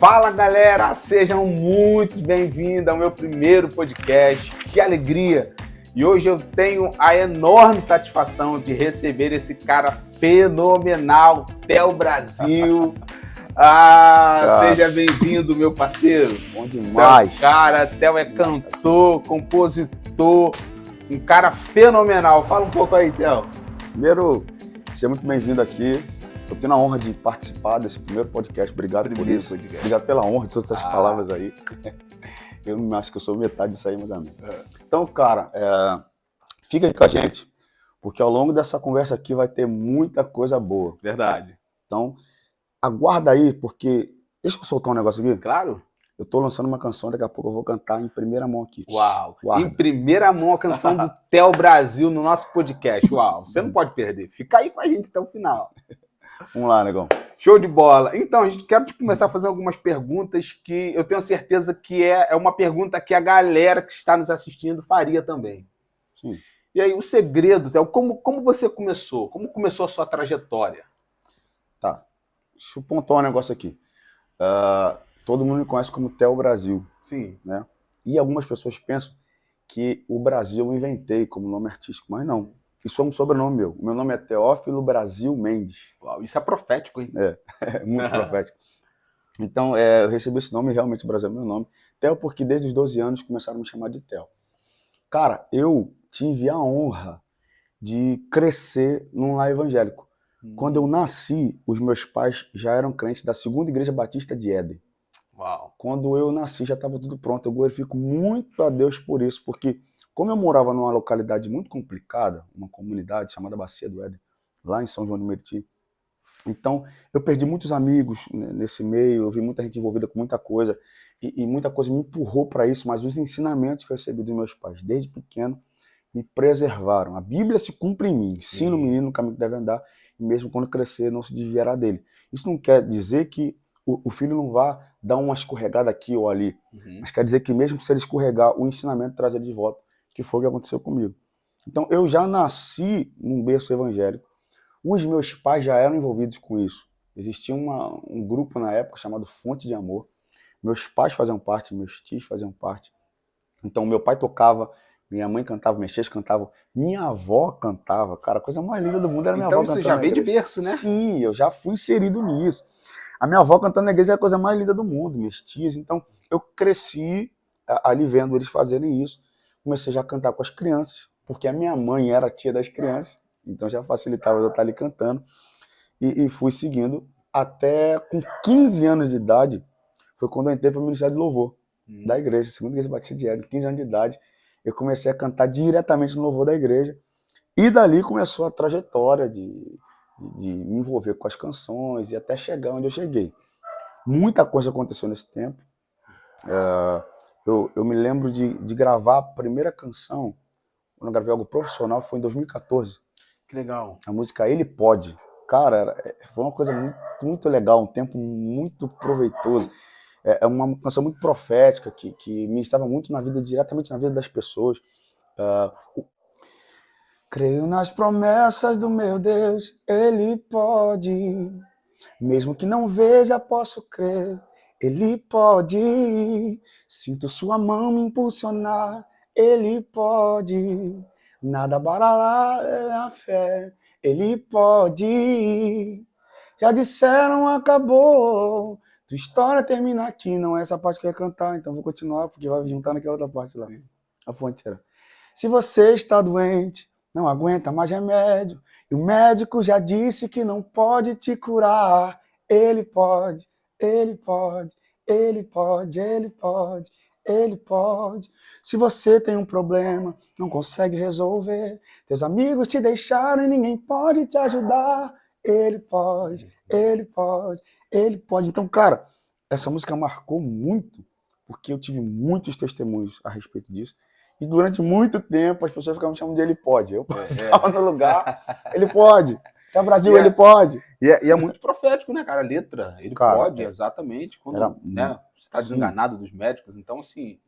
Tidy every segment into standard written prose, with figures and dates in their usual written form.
Fala galera, sejam muito bem-vindos ao meu primeiro podcast, que alegria! E hoje eu tenho a enorme satisfação de receber esse cara fenomenal, Theo Brasil. Seja bem-vindo, meu parceiro. Bom demais. Theo é cantor, compositor, um cara fenomenal. Fala um pouco aí, Theo. Primeiro, seja muito bem-vindo aqui. Eu tenho a honra de participar desse primeiro podcast. Obrigado por isso. Obrigado pela honra de todas essas palavras aí. Eu não acho que eu sou metade disso aí, meus amigos. Então, cara, fica aí com a gente, porque ao longo dessa conversa aqui vai ter muita coisa boa. Verdade. Então, aguarda aí, porque... Deixa eu soltar um negócio aqui. Claro. Eu tô lançando uma canção, daqui a pouco eu vou cantar em primeira mão aqui. Uau! Guarda. Em primeira mão a canção do Theo Brasil no nosso podcast. Uau! Você não pode perder. Fica aí com a gente até o final. Vamos lá, negão. Show de bola. Então, a gente quer começar a fazer algumas perguntas que eu tenho certeza que é uma pergunta que a galera que está nos assistindo faria também. Sim. E aí, o segredo, Theo, como você começou? Como começou a sua trajetória? Tá. Deixa eu pontuar um negócio aqui. Todo mundo me conhece como Theo Brasil. Sim. Né? E algumas pessoas pensam que o Brasil eu inventei como nome artístico, mas não. Isso é um sobrenome meu. O meu nome é Teófilo Brasil Mendes. Uau, isso é profético, hein? É muito profético. Então, eu recebi esse nome, realmente o Brasil é meu nome. Theo, porque desde os 12 anos começaram a me chamar de Theo. Cara, eu tive a honra de crescer num lar evangélico. Quando eu nasci, os meus pais já eram crentes da Segunda Igreja Batista de Éden. Uau. Quando eu nasci, já estava tudo pronto. Eu glorifico muito a Deus por isso, porque como eu morava numa localidade muito complicada, uma comunidade chamada Bacia do Éden, lá em São João de Meriti, então eu perdi muitos amigos nesse meio, eu vi muita gente envolvida com muita coisa, e muita coisa me empurrou para isso, mas os ensinamentos que eu recebi dos meus pais desde pequeno me preservaram. A Bíblia se cumpre em mim, ensina o menino no caminho que deve andar, e mesmo quando crescer não se desviará dele. Isso não quer dizer que o filho não vá dar uma escorregada aqui ou ali, mas quer dizer que mesmo se ele escorregar, o ensinamento traz ele de volta, que foi o que aconteceu comigo. Então, eu já nasci num berço evangélico. Os meus pais já eram envolvidos com isso. Existia um grupo na época chamado Fonte de Amor. Meus pais faziam parte, meus tios faziam parte. Então, meu pai tocava, minha mãe cantava, minhas tias cantavam, minha avó cantava. Cara, a coisa mais linda do mundo era minha avó cantando. Então, você já veio de berço, né? Sim, eu já fui inserido nisso. A minha avó cantando na igreja é a coisa mais linda do mundo, minhas tias. Então, eu cresci ali vendo eles fazerem isso. Comecei já a cantar com as crianças, porque a minha mãe era a tia das crianças, então já facilitava eu estar ali cantando. E fui seguindo até com 15 anos de idade, foi quando eu entrei para o Ministério de Louvor da igreja, Segunda Igreja Batista de Éden, 15 anos de idade. Eu comecei a cantar diretamente no louvor da igreja. E dali começou a trajetória de me envolver com as canções e até chegar onde eu cheguei. Muita coisa aconteceu nesse tempo. Eu me lembro de gravar a primeira canção, quando eu gravei algo profissional, foi em 2014. Que legal. A música Ele Pode. Cara, foi uma coisa muito, muito legal, um tempo muito proveitoso. É uma canção muito profética, que ministrava muito diretamente na vida das pessoas. Creio nas promessas do meu Deus, Ele pode. Mesmo que não veja, posso crer. Ele pode, sinto sua mão me impulsionar, Ele pode, nada abalará a fé, Ele pode. Já disseram, acabou, tua história termina aqui, não é essa parte que eu ia cantar, então vou continuar, porque vai juntar naquela outra parte lá, a fonte era. Se você está doente, não aguenta mais remédio, e o médico já disse que não pode te curar, Ele pode. Ele pode, Ele pode, Ele pode, Ele pode. Se você tem um problema, não consegue resolver, teus amigos te deixaram e ninguém pode te ajudar, Ele pode, Ele pode, Ele pode. Então, cara, essa música marcou muito, porque eu tive muitos testemunhos a respeito disso, e durante muito tempo as pessoas ficavam me chamando de Ele pode. Eu passava no lugar, Ele pode. Até Brasil, Ele pode. E é muito profético, né, cara? A letra, Ele pode, exatamente. Quando você está desenganado dos médicos. Então, assim,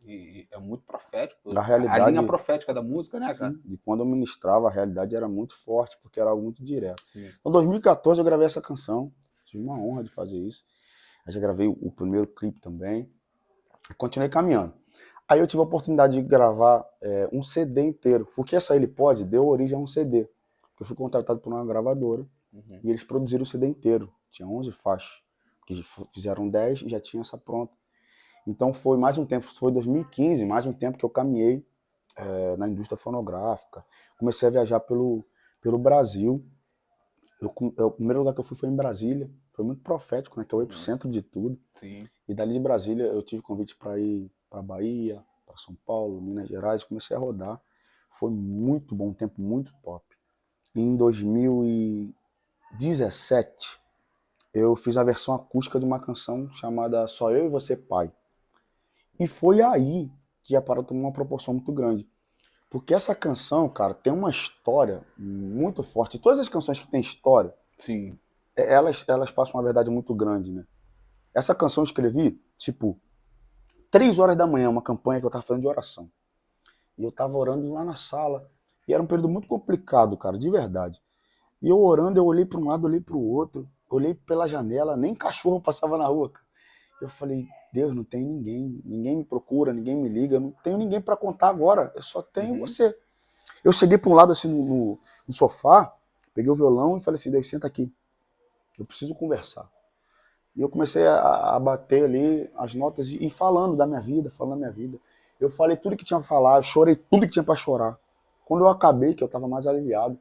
é muito profético. A linha profética da música, né, cara? Sim, de quando eu ministrava, a realidade era muito forte, porque era algo muito direto. Sim. Então, em 2014, eu gravei essa canção. Tive uma honra de fazer isso. Aí já gravei o primeiro clipe também. Continuei caminhando. Aí eu tive a oportunidade de gravar um CD inteiro, porque essa Ele Pode deu origem a um CD. Eu fui contratado por uma gravadora e eles produziram o CD inteiro. Tinha 11 faixas, que fizeram 10 e já tinha essa pronta. Então foi mais um tempo, foi 2015, mais um tempo que eu caminhei na indústria fonográfica. Comecei a viajar pelo Brasil. O primeiro lugar que eu fui foi em Brasília. Foi muito profético, né? Que é o epicentro de tudo. Sim. E dali de Brasília eu tive convite para ir para Bahia, para São Paulo, Minas Gerais. Comecei a rodar. Foi muito bom, um tempo muito top. E em 2017 eu fiz a versão acústica de uma canção chamada Só Eu e Você Pai. E foi aí que a parada tomou uma proporção muito grande. Porque essa canção, cara, tem uma história muito forte. Todas as canções que têm história, Sim. elas passam uma verdade muito grande, né? Essa canção eu escrevi, tipo, 3 horas da manhã, uma campanha que eu tava fazendo de oração. E eu tava orando lá na sala. E era um período muito complicado, cara, de verdade. E eu orando, eu olhei para um lado, olhei para o outro, olhei pela janela, nem cachorro passava na rua, cara. Eu falei, Deus, não tem ninguém me procura, ninguém me liga, não tenho ninguém para contar agora, eu só tenho você. Eu cheguei para um lado assim no sofá, peguei o violão e falei assim, Deus, senta aqui, eu preciso conversar. E eu comecei a bater ali as notas e falando da minha vida, falando da minha vida. Eu falei tudo que tinha para falar, eu chorei tudo que tinha para chorar. Quando eu acabei, que eu estava mais aliviado,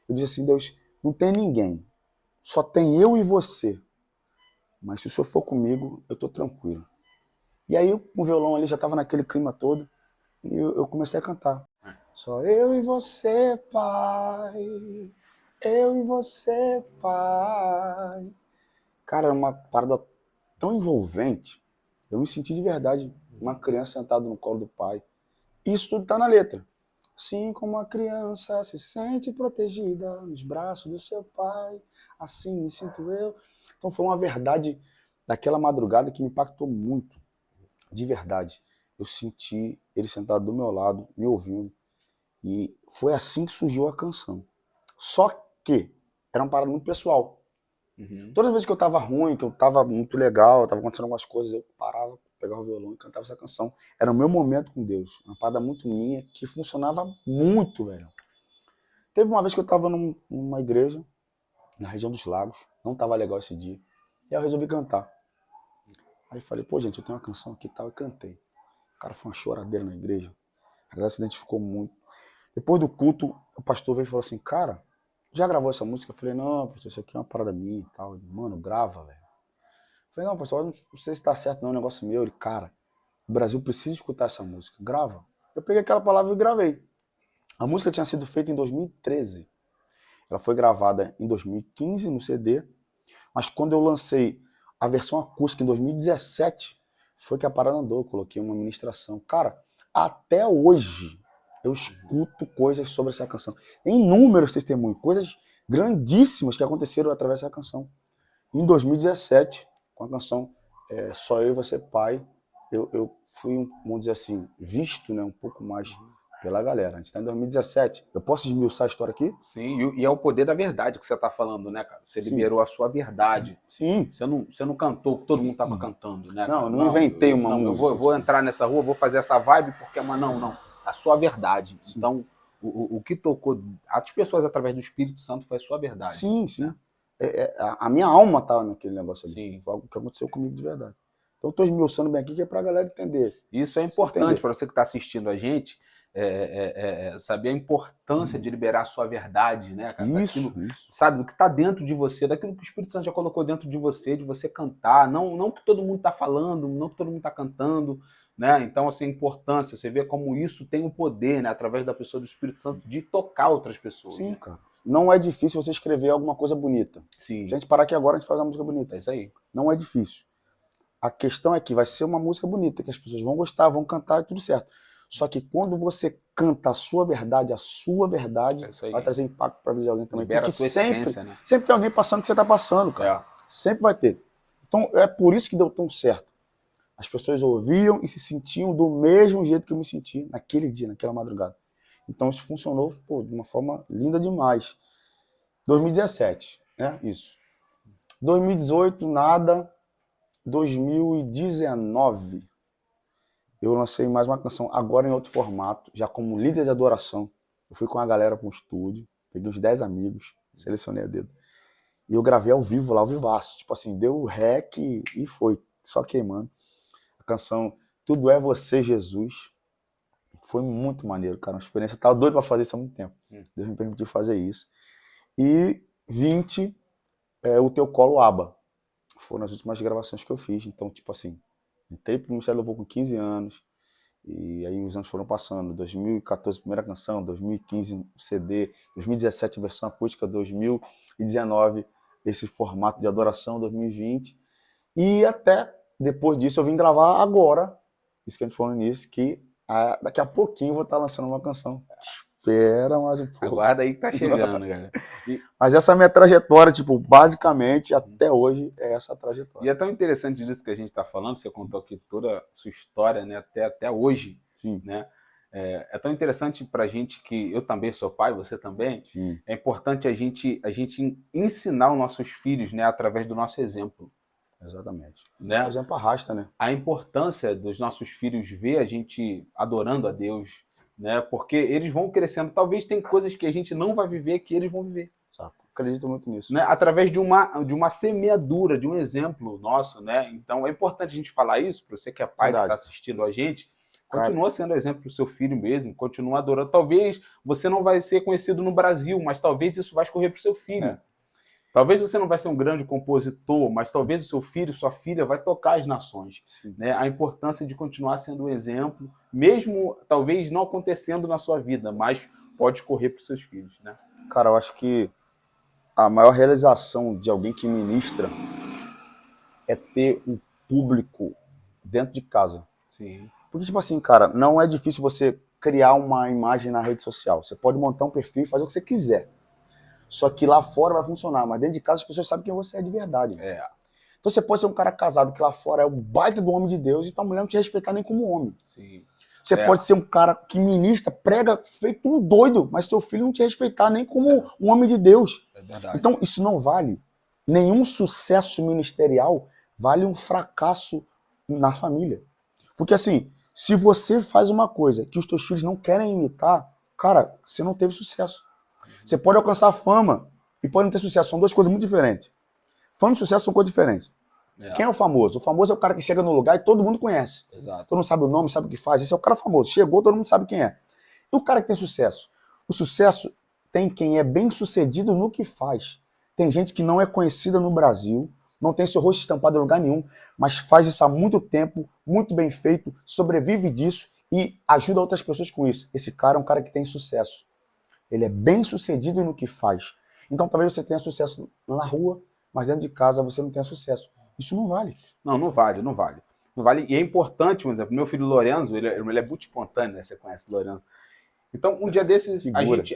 eu disse assim, Deus, não tem ninguém, só tem eu e você. Mas se o senhor for comigo, eu tô tranquilo. E aí o violão ali já tava naquele clima todo, e eu comecei a cantar. Só eu e você, pai, eu e você, pai. Cara, era uma parada tão envolvente, eu me senti de verdade uma criança sentada no colo do pai. Isso tudo tá na letra. Assim como a criança se sente protegida nos braços do seu pai, assim me sinto eu. Então foi uma verdade daquela madrugada que me impactou muito, de verdade. Eu senti ele sentado do meu lado, me ouvindo, e foi assim que surgiu a canção. Só que era uma parada muito pessoal. Todas as vezes que eu tava ruim, que eu tava muito legal, tava acontecendo algumas coisas, eu parava, pegava o violão e cantava essa canção. Era o meu momento com Deus, uma parada muito minha, que funcionava muito, velho. Teve uma vez que eu tava numa igreja, na região dos Lagos, não tava legal esse dia, e aí eu resolvi cantar. Aí falei, pô, gente, eu tenho uma canção aqui e tal, e cantei. O cara foi uma choradeira na igreja, a galera se identificou muito. Depois do culto, o pastor veio e falou assim, cara, já gravou essa música? Eu falei, não, pastor, isso aqui é uma parada minha e tal. Ele, mano, grava, velho. Eu falei, não, pastor, não sei se tá certo não, é um negócio meu. Ele, cara, o Brasil precisa escutar essa música, grava. Eu peguei aquela palavra e gravei. A música tinha sido feita em 2013. Ela foi gravada em 2015 no CD, mas quando eu lancei a versão acústica em 2017, foi que a parada andou, eu coloquei uma ministração. Cara, até hoje eu escuto coisas sobre essa canção. Tem inúmeros testemunhos, coisas grandíssimas que aconteceram através dessa canção. Em 2017, com a canção Só Eu e Você Pai, eu fui, vamos dizer assim, visto, né, um pouco mais pela galera. A gente está em 2017. Eu posso esmiuçar a história aqui? Sim, e é o poder da verdade que você está falando, né, cara? Você liberou a sua verdade. Sim. Você não cantou o que todo mundo estava cantando, né? Não, cara? não inventei uma música. Eu vou entrar nessa rua, vou fazer essa vibe, porque não. A sua verdade. Sim. Então, o que tocou as pessoas através do Espírito Santo foi a sua verdade. Sim, sim. Né? A minha alma estava naquele negócio ali. Sim. Foi algo que aconteceu comigo de verdade. Então eu estou esmiuçando bem aqui, que é para a galera entender. Isso é importante para você que está assistindo a gente, saber a importância de liberar a sua verdade, né, cara? Isso. Sabe, do que está dentro de você, daquilo que o Espírito Santo já colocou dentro de você cantar, não que todo mundo está falando, não que todo mundo está cantando, né? Então, assim, a importância, você vê como isso tem o poder, né, através da pessoa do Espírito Santo, de tocar outras pessoas. Sim, né? cara. Não é difícil você escrever alguma coisa bonita. Sim. Se a gente parar aqui agora, a gente faz uma música bonita. É isso aí. Não é difícil. A questão é que vai ser uma música bonita, que as pessoas vão gostar, vão cantar e tudo certo. Só que quando você canta a sua verdade vai trazer impacto para a vida de alguém também. Libera porque a sua essência, né? sempre tem alguém passando o que você está passando, cara. Sempre vai ter. Então é por isso que deu tão certo. As pessoas ouviam e se sentiam do mesmo jeito que eu me senti naquele dia, naquela madrugada. Então isso funcionou de uma forma linda demais. 2017, né? Isso. 2018, nada. 2019, eu lancei mais uma canção, agora em outro formato, já como líder de adoração. Eu fui com a galera para um estúdio, peguei uns 10 amigos, selecionei a dedo. E eu gravei ao vivo lá, ao vivaço. Tipo assim, deu rec e foi, só queimando. A canção Tudo é Você, Jesus. Foi muito maneiro, cara. Uma experiência. Eu tava doido pra fazer isso há muito tempo. Deus me permitiu fazer isso. E 20, O Teu Colo Aba. Foram as últimas gravações que eu fiz. Então, tipo assim, entrei pro Ministério do Louvor com 15 anos. E aí os anos foram passando. 2014, primeira canção. 2015, CD. 2017, versão acústica. 2019, esse formato de adoração. 2020. E até depois disso eu vim gravar agora. Isso que a gente falou no início, que daqui a pouquinho eu vou estar lançando uma canção. Espera mais um pouco. Aguarda aí que tá chegando, cara. Mas essa é a minha trajetória, tipo, basicamente, até hoje, é essa trajetória. E é tão interessante disso que a gente tá falando, você contou aqui toda a sua história, né, até hoje. Sim. Né? É tão interessante pra gente que eu também sou pai, você também. Sim. É importante a gente ensinar os nossos filhos, né, através do nosso exemplo. Exatamente. Né? O exemplo arrasta, né? A importância dos nossos filhos ver a gente adorando a Deus, né? Porque eles vão crescendo. Talvez tem coisas que a gente não vai viver que eles vão viver. Exato. Acredito muito nisso. Né? Através de uma semeadura, de um exemplo nosso, né? Então é importante a gente falar isso, para você que é pai, que está assistindo a gente, continua sendo exemplo para o seu filho mesmo, continua adorando. Talvez você não vai ser conhecido no Brasil, mas talvez isso vai escorrer para o seu filho. Talvez você não vai ser um grande compositor, mas talvez o seu filho, sua filha vai tocar as nações. Né? A importância de continuar sendo um exemplo, mesmo talvez não acontecendo na sua vida, mas pode correr para os seus filhos. Né? Cara, eu acho que a maior realização de alguém que ministra é ter um público dentro de casa. Sim. Porque, tipo assim, cara, não é difícil você criar uma imagem na rede social. Você pode montar um perfil e fazer o que você quiser. Só que lá fora vai funcionar, mas dentro de casa as pessoas sabem quem você é de verdade. Então você pode ser um cara casado que lá fora é o baita do homem de Deus e tua mulher não te respeitar nem como homem. Sim. Você pode ser um cara que ministra, prega feito um doido, mas teu filho não te respeitar nem como um homem de Deus. É verdade. Então isso não vale. Nenhum sucesso ministerial vale um fracasso na família. Porque assim, se você faz uma coisa que os teus filhos não querem imitar, cara, você não teve sucesso. Você pode alcançar fama e pode não ter sucesso. São duas coisas muito diferentes. Fama e sucesso são coisas diferentes. Quem é o famoso? O famoso é o cara que chega no lugar e todo mundo conhece. Exato. Todo mundo sabe o nome, sabe o que faz. Esse é o cara famoso. Chegou, todo mundo sabe quem é. E o cara que tem sucesso? O sucesso tem quem é bem sucedido no que faz. Tem gente que não é conhecida no Brasil, não tem seu rosto estampado em lugar nenhum, mas faz isso há muito tempo, muito bem feito, sobrevive disso e ajuda outras pessoas com isso. Esse cara é um cara que tem sucesso. Ele é bem sucedido no que faz. Então talvez você tenha sucesso na rua, mas dentro de casa você não tenha sucesso. Isso não vale. Não vale. Não vale. E é importante, um exemplo, meu filho Lorenzo, ele é muito espontâneo, né? Você conhece o Lorenzo. Então, um dia desses,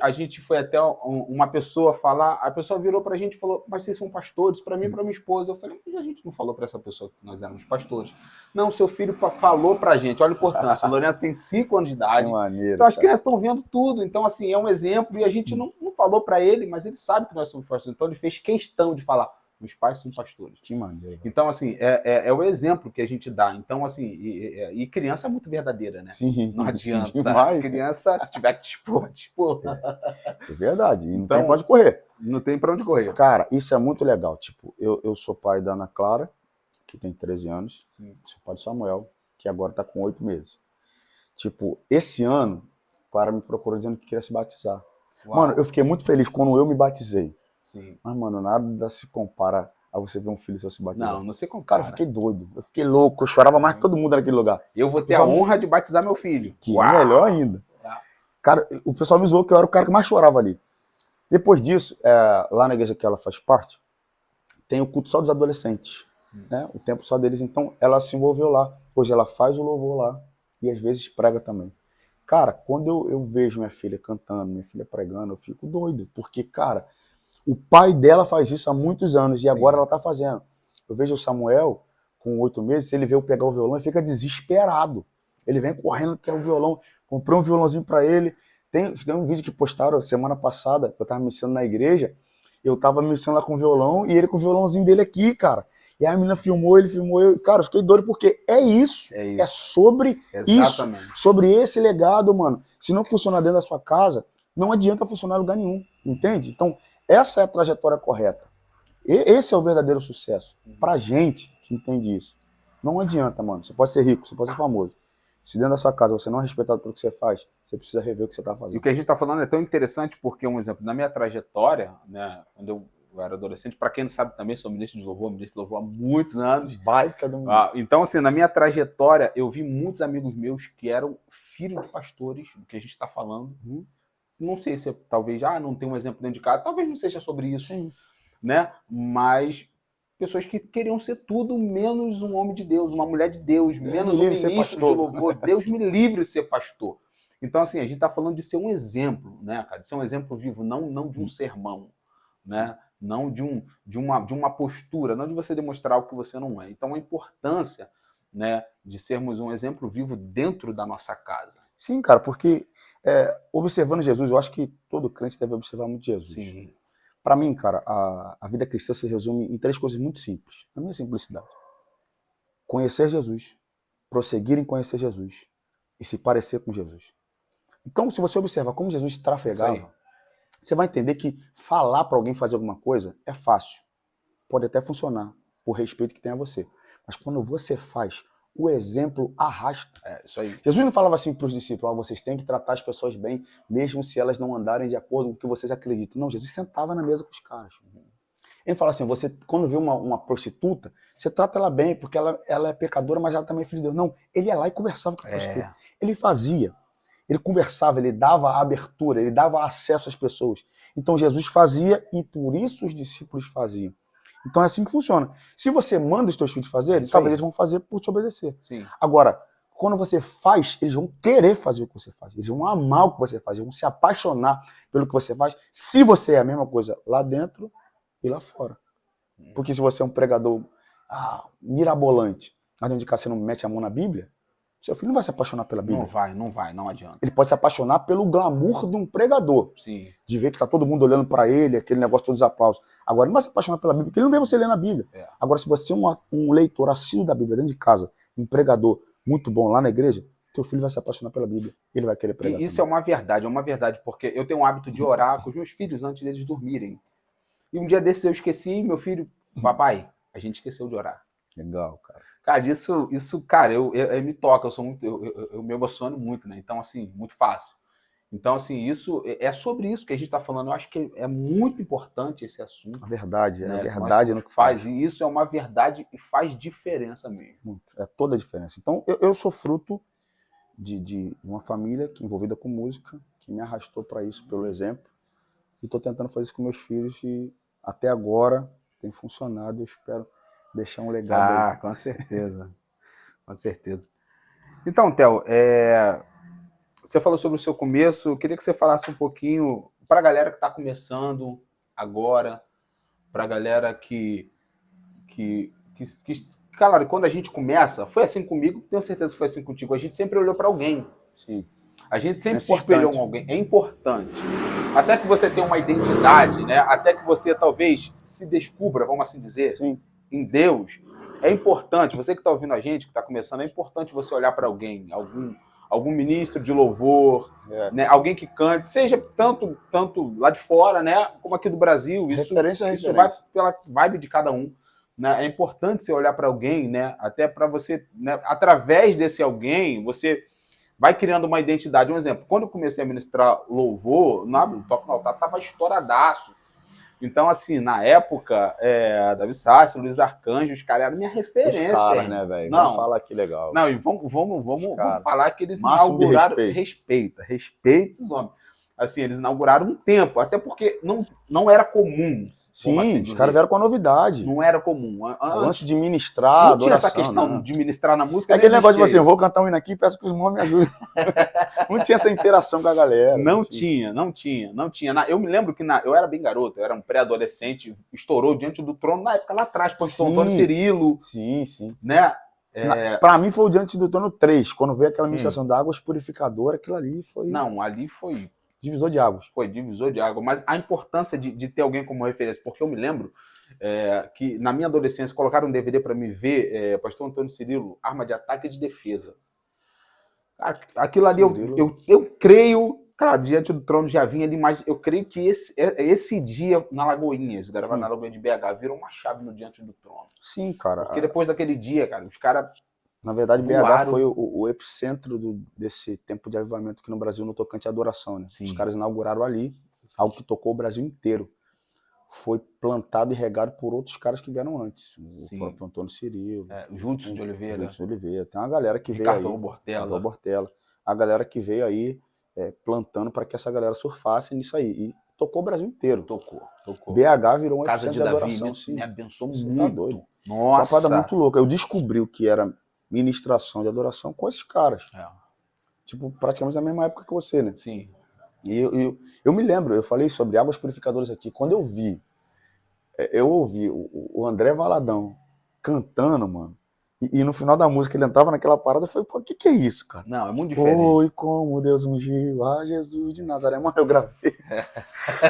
a gente foi até uma pessoa falar, a pessoa virou pra gente e falou, mas vocês são pastores? Pra mim e pra minha esposa. Eu falei, mas a gente não falou pra essa pessoa que nós éramos pastores. Não, seu filho falou pra gente, olha a importância. O Lorenzo tem 5 anos de idade. Maneiro, então as crianças estão vendo tudo. Então, assim, é um exemplo e a gente não falou pra ele, mas ele sabe que nós somos pastores. Então, ele fez questão de falar. Meus pais são pastores. Que maneiro. Então, assim, é o exemplo que a gente dá. Então, assim, e criança é muito verdadeira, né? Sim. Não adianta. Demais. Criança, se tiver que te expor, vai te expor. É verdade. E não Então, tem pra onde correr. Não tem pra onde correr. Cara, isso é muito legal. Tipo, eu sou pai da Ana Clara, que tem 13 anos. Sim. Sou pai do Samuel, que agora tá com 8 meses. Tipo, esse ano, Clara me procurou dizendo que queria se batizar. Uau. Mano, eu fiquei muito feliz quando eu me batizei. Sim. Mas, mano, nada se compara a você ver um filho seu se batizar. Não se compara. Cara, eu fiquei doido. Eu fiquei louco. Eu chorava mais que todo mundo naquele lugar. Eu vou ter a honra de batizar meu filho. Que é melhor ainda. Cara, o pessoal me zoou que eu era o cara que mais chorava ali. Depois disso, lá na igreja que ela faz parte, tem o culto só dos adolescentes. Né? O tempo só deles. Então, ela se envolveu lá. Hoje ela faz o louvor lá. E às vezes prega também. Cara, quando eu vejo minha filha cantando, minha filha pregando, eu fico doido. Porque, cara, o pai dela faz isso há muitos anos e agora ela tá fazendo. Eu vejo o Samuel, com 8 meses, ele veio pegar o violão e fica desesperado. Ele vem correndo, quer o violão. Comprei um violãozinho para ele. Tem um vídeo que postaram semana passada, eu tava me ensinando na igreja, eu tava me ensinando lá com o violão e ele com o violãozinho dele aqui, cara. E aí a menina filmou, ele filmou, eu, cara, eu fiquei doido porque é isso. É sobre Exatamente. isso. Sobre esse legado, mano. Se não funcionar dentro da sua casa, não adianta funcionar em lugar nenhum. Entende? Então, essa é a trajetória correta. Esse é o verdadeiro sucesso. Pra gente que entende isso. Não adianta, mano. Você pode ser rico, você pode ser famoso. Se dentro da sua casa você não é respeitado pelo que você faz, você precisa rever o que você tá fazendo. E o que a gente tá falando é tão interessante porque, um exemplo, na minha trajetória, né, quando eu era adolescente, para quem não sabe também, sou ministro de louvor há muitos anos. Baita do mundo. Então, assim, na minha trajetória, eu vi muitos amigos meus que eram filhos de pastores, do que a gente está falando. Não sei se talvez, não tem um exemplo dentro de casa, talvez não seja sobre isso, Sim. né? Mas pessoas que queriam ser tudo menos um homem de Deus, uma mulher de Deus, menos um ministro de louvor. Deus me livre de ser pastor. Então, assim, a gente está falando de ser um exemplo, né, cara? De ser um exemplo vivo, não de um sermão, né? Não de uma postura, não de você demonstrar o que você não é. Então, a importância, né, de sermos um exemplo vivo dentro da nossa casa. Sim, cara, porque observando Jesus, eu acho que todo crente deve observar muito Jesus. Sim. Para mim, cara, a vida cristã se resume em 3 coisas muito simples, na minha simplicidade. Conhecer Jesus, prosseguir em conhecer Jesus e se parecer com Jesus. Então, se você observar como Jesus trafegava, você vai entender que falar para alguém fazer alguma coisa é fácil. Pode até funcionar, por respeito que tem a você. Mas quando você faz, o exemplo arrasta. Isso aí. Jesus não falava assim para os discípulos, vocês têm que tratar as pessoas bem, mesmo se elas não andarem de acordo com o que vocês acreditam. Não, Jesus sentava na mesa com os caras. Ele fala assim, você quando vê uma prostituta, você trata ela bem, porque ela é pecadora, mas ela também é filha de Deus. Não, ele ia lá e conversava com a prostituta. Ele fazia. Ele conversava, ele dava abertura, ele dava acesso às pessoas. Então Jesus fazia e por isso os discípulos faziam. Então é assim que funciona. Se você manda os teus filhos fazerem, talvez eles vão fazer por te obedecer. Sim. Agora, quando você faz, eles vão querer fazer o que você faz. Eles vão amar o que você faz, eles vão se apaixonar pelo que você faz, se você é a mesma coisa lá dentro e lá fora. Porque se você é um pregador mirabolante, mas dentro de casa você não mete a mão na Bíblia, seu filho não vai se apaixonar pela Bíblia. Não adianta. Ele pode se apaixonar pelo glamour de um pregador. Sim. De ver que tá todo mundo olhando para ele, aquele negócio, todos os aplausos. Agora, ele não vai se apaixonar pela Bíblia, porque ele não vê você lendo a Bíblia. Agora, se você é um leitor assíduo da Bíblia dentro de casa, um pregador muito bom lá na igreja, teu filho vai se apaixonar pela Bíblia. Ele vai querer pregar. E isso também. É uma verdade, porque eu tenho o hábito de orar com os meus filhos antes deles dormirem. E um dia desses eu esqueci, meu filho, papai, a gente esqueceu de orar. Legal, cara. Cara, isso cara, eu me toca, eu me emociono muito, né? Então, assim, muito fácil. Então, assim, isso é sobre isso que a gente está falando. Eu acho que é muito importante esse assunto. A verdade, né? É a verdade no que faz. E isso é uma verdade e faz diferença mesmo. Muito. É toda a diferença. Então, eu sou fruto de uma família que envolvida com música, que me arrastou para isso pelo exemplo. E estou tentando fazer isso com meus filhos e até agora tem funcionado. Eu espero deixar um legado aí. Com certeza. Com certeza. Então, Theo, você falou sobre o seu começo. Eu queria que você falasse um pouquinho para a galera que está começando agora, para a galera que claro, quando a gente começa, foi assim comigo, tenho certeza que foi assim contigo. A gente sempre olhou para alguém. Sim. A gente sempre se espelhou em alguém. É importante. Até que você tenha uma identidade, né? Até que você talvez se descubra, vamos assim dizer, Sim. em Deus. É importante, você que está ouvindo a gente, que está começando, é importante você olhar para alguém, algum ministro de louvor, né? Alguém que cante, seja tanto lá de fora, né? Como aqui do Brasil. Isso vai pela vibe de cada um. Né? É importante você olhar para alguém, né? Até para você, né? Através desse alguém, você vai criando uma identidade. Um exemplo, quando eu comecei a ministrar louvor, o Toque no Altar estava estouradaço. Então, assim, na época, Davi Sassi, Luiz Arcanjo, os caras eram minha referência. Os caras, né, velho? Vamos falar que legal. Não, e vamos falar que eles inauguraram... Respeito os homens. Assim, eles inauguraram um tempo, até porque não era comum. Sim, assim os caras vieram com a novidade. Não era comum. Antes de ministrar, não tinha essa questão de ministrar na música. É aquele negócio de assim, eu vou cantar um hino aqui e peço que os irmãos me ajudem. Não tinha essa interação com a galera. Não tinha. Eu me lembro que eu era bem garoto, eu era um pré-adolescente, estourou diante do trono, na época lá atrás, Pastor Antônio Cirilo. Sim. Né? Pra mim foi o Diante do Trono 3, quando veio aquela ministração da águas purificadoras, aquilo ali foi... Não, ali foi Divisor de águas. Foi divisor de água. Mas a importância de ter alguém como referência, porque eu me lembro que na minha adolescência colocaram um DVD para me ver, Pastor Antônio Cirilo, Arma de Ataque e de Defesa. Aquilo ali, eu creio, claro, diante do trono já vinha ali, mas eu creio que esse dia na Lagoinha, esse gravado na Lagoinha de BH, virou uma chave no diante do trono. Sim, cara. Porque depois daquele dia, cara, os caras... Na verdade, BH foi o epicentro desse tempo de avivamento aqui no Brasil no tocante à adoração, né? Sim. Os caras inauguraram ali, algo que tocou o Brasil inteiro. Foi plantado e regado por outros caras que vieram antes. O próprio Antônio Cirilo. O Júlio de Oliveira. Júlio de Oliveira. Tem uma galera que Ricardo veio aí. Bortella. Bortella. A galera que veio aí plantando para que essa galera surfasse nisso aí. E tocou o Brasil inteiro. Tocou. BH virou um Casa epicentro de de adoração. Davi, me abençoou muito. Tá doido. Nossa. Foi uma parada muito louca. Eu descobri o que era ministração de adoração com esses caras. Tipo, praticamente na mesma época que você, né? Sim. E eu me lembro, eu falei sobre águas purificadoras aqui. Quando eu ouvi o André Valadão cantando, mano, e no final da música ele entrava naquela parada, eu falei, pô, o que é isso, cara? Não, é muito diferente. Oi, como Deus ungiu a Jesus de Nazaré. Mano, eu gravei.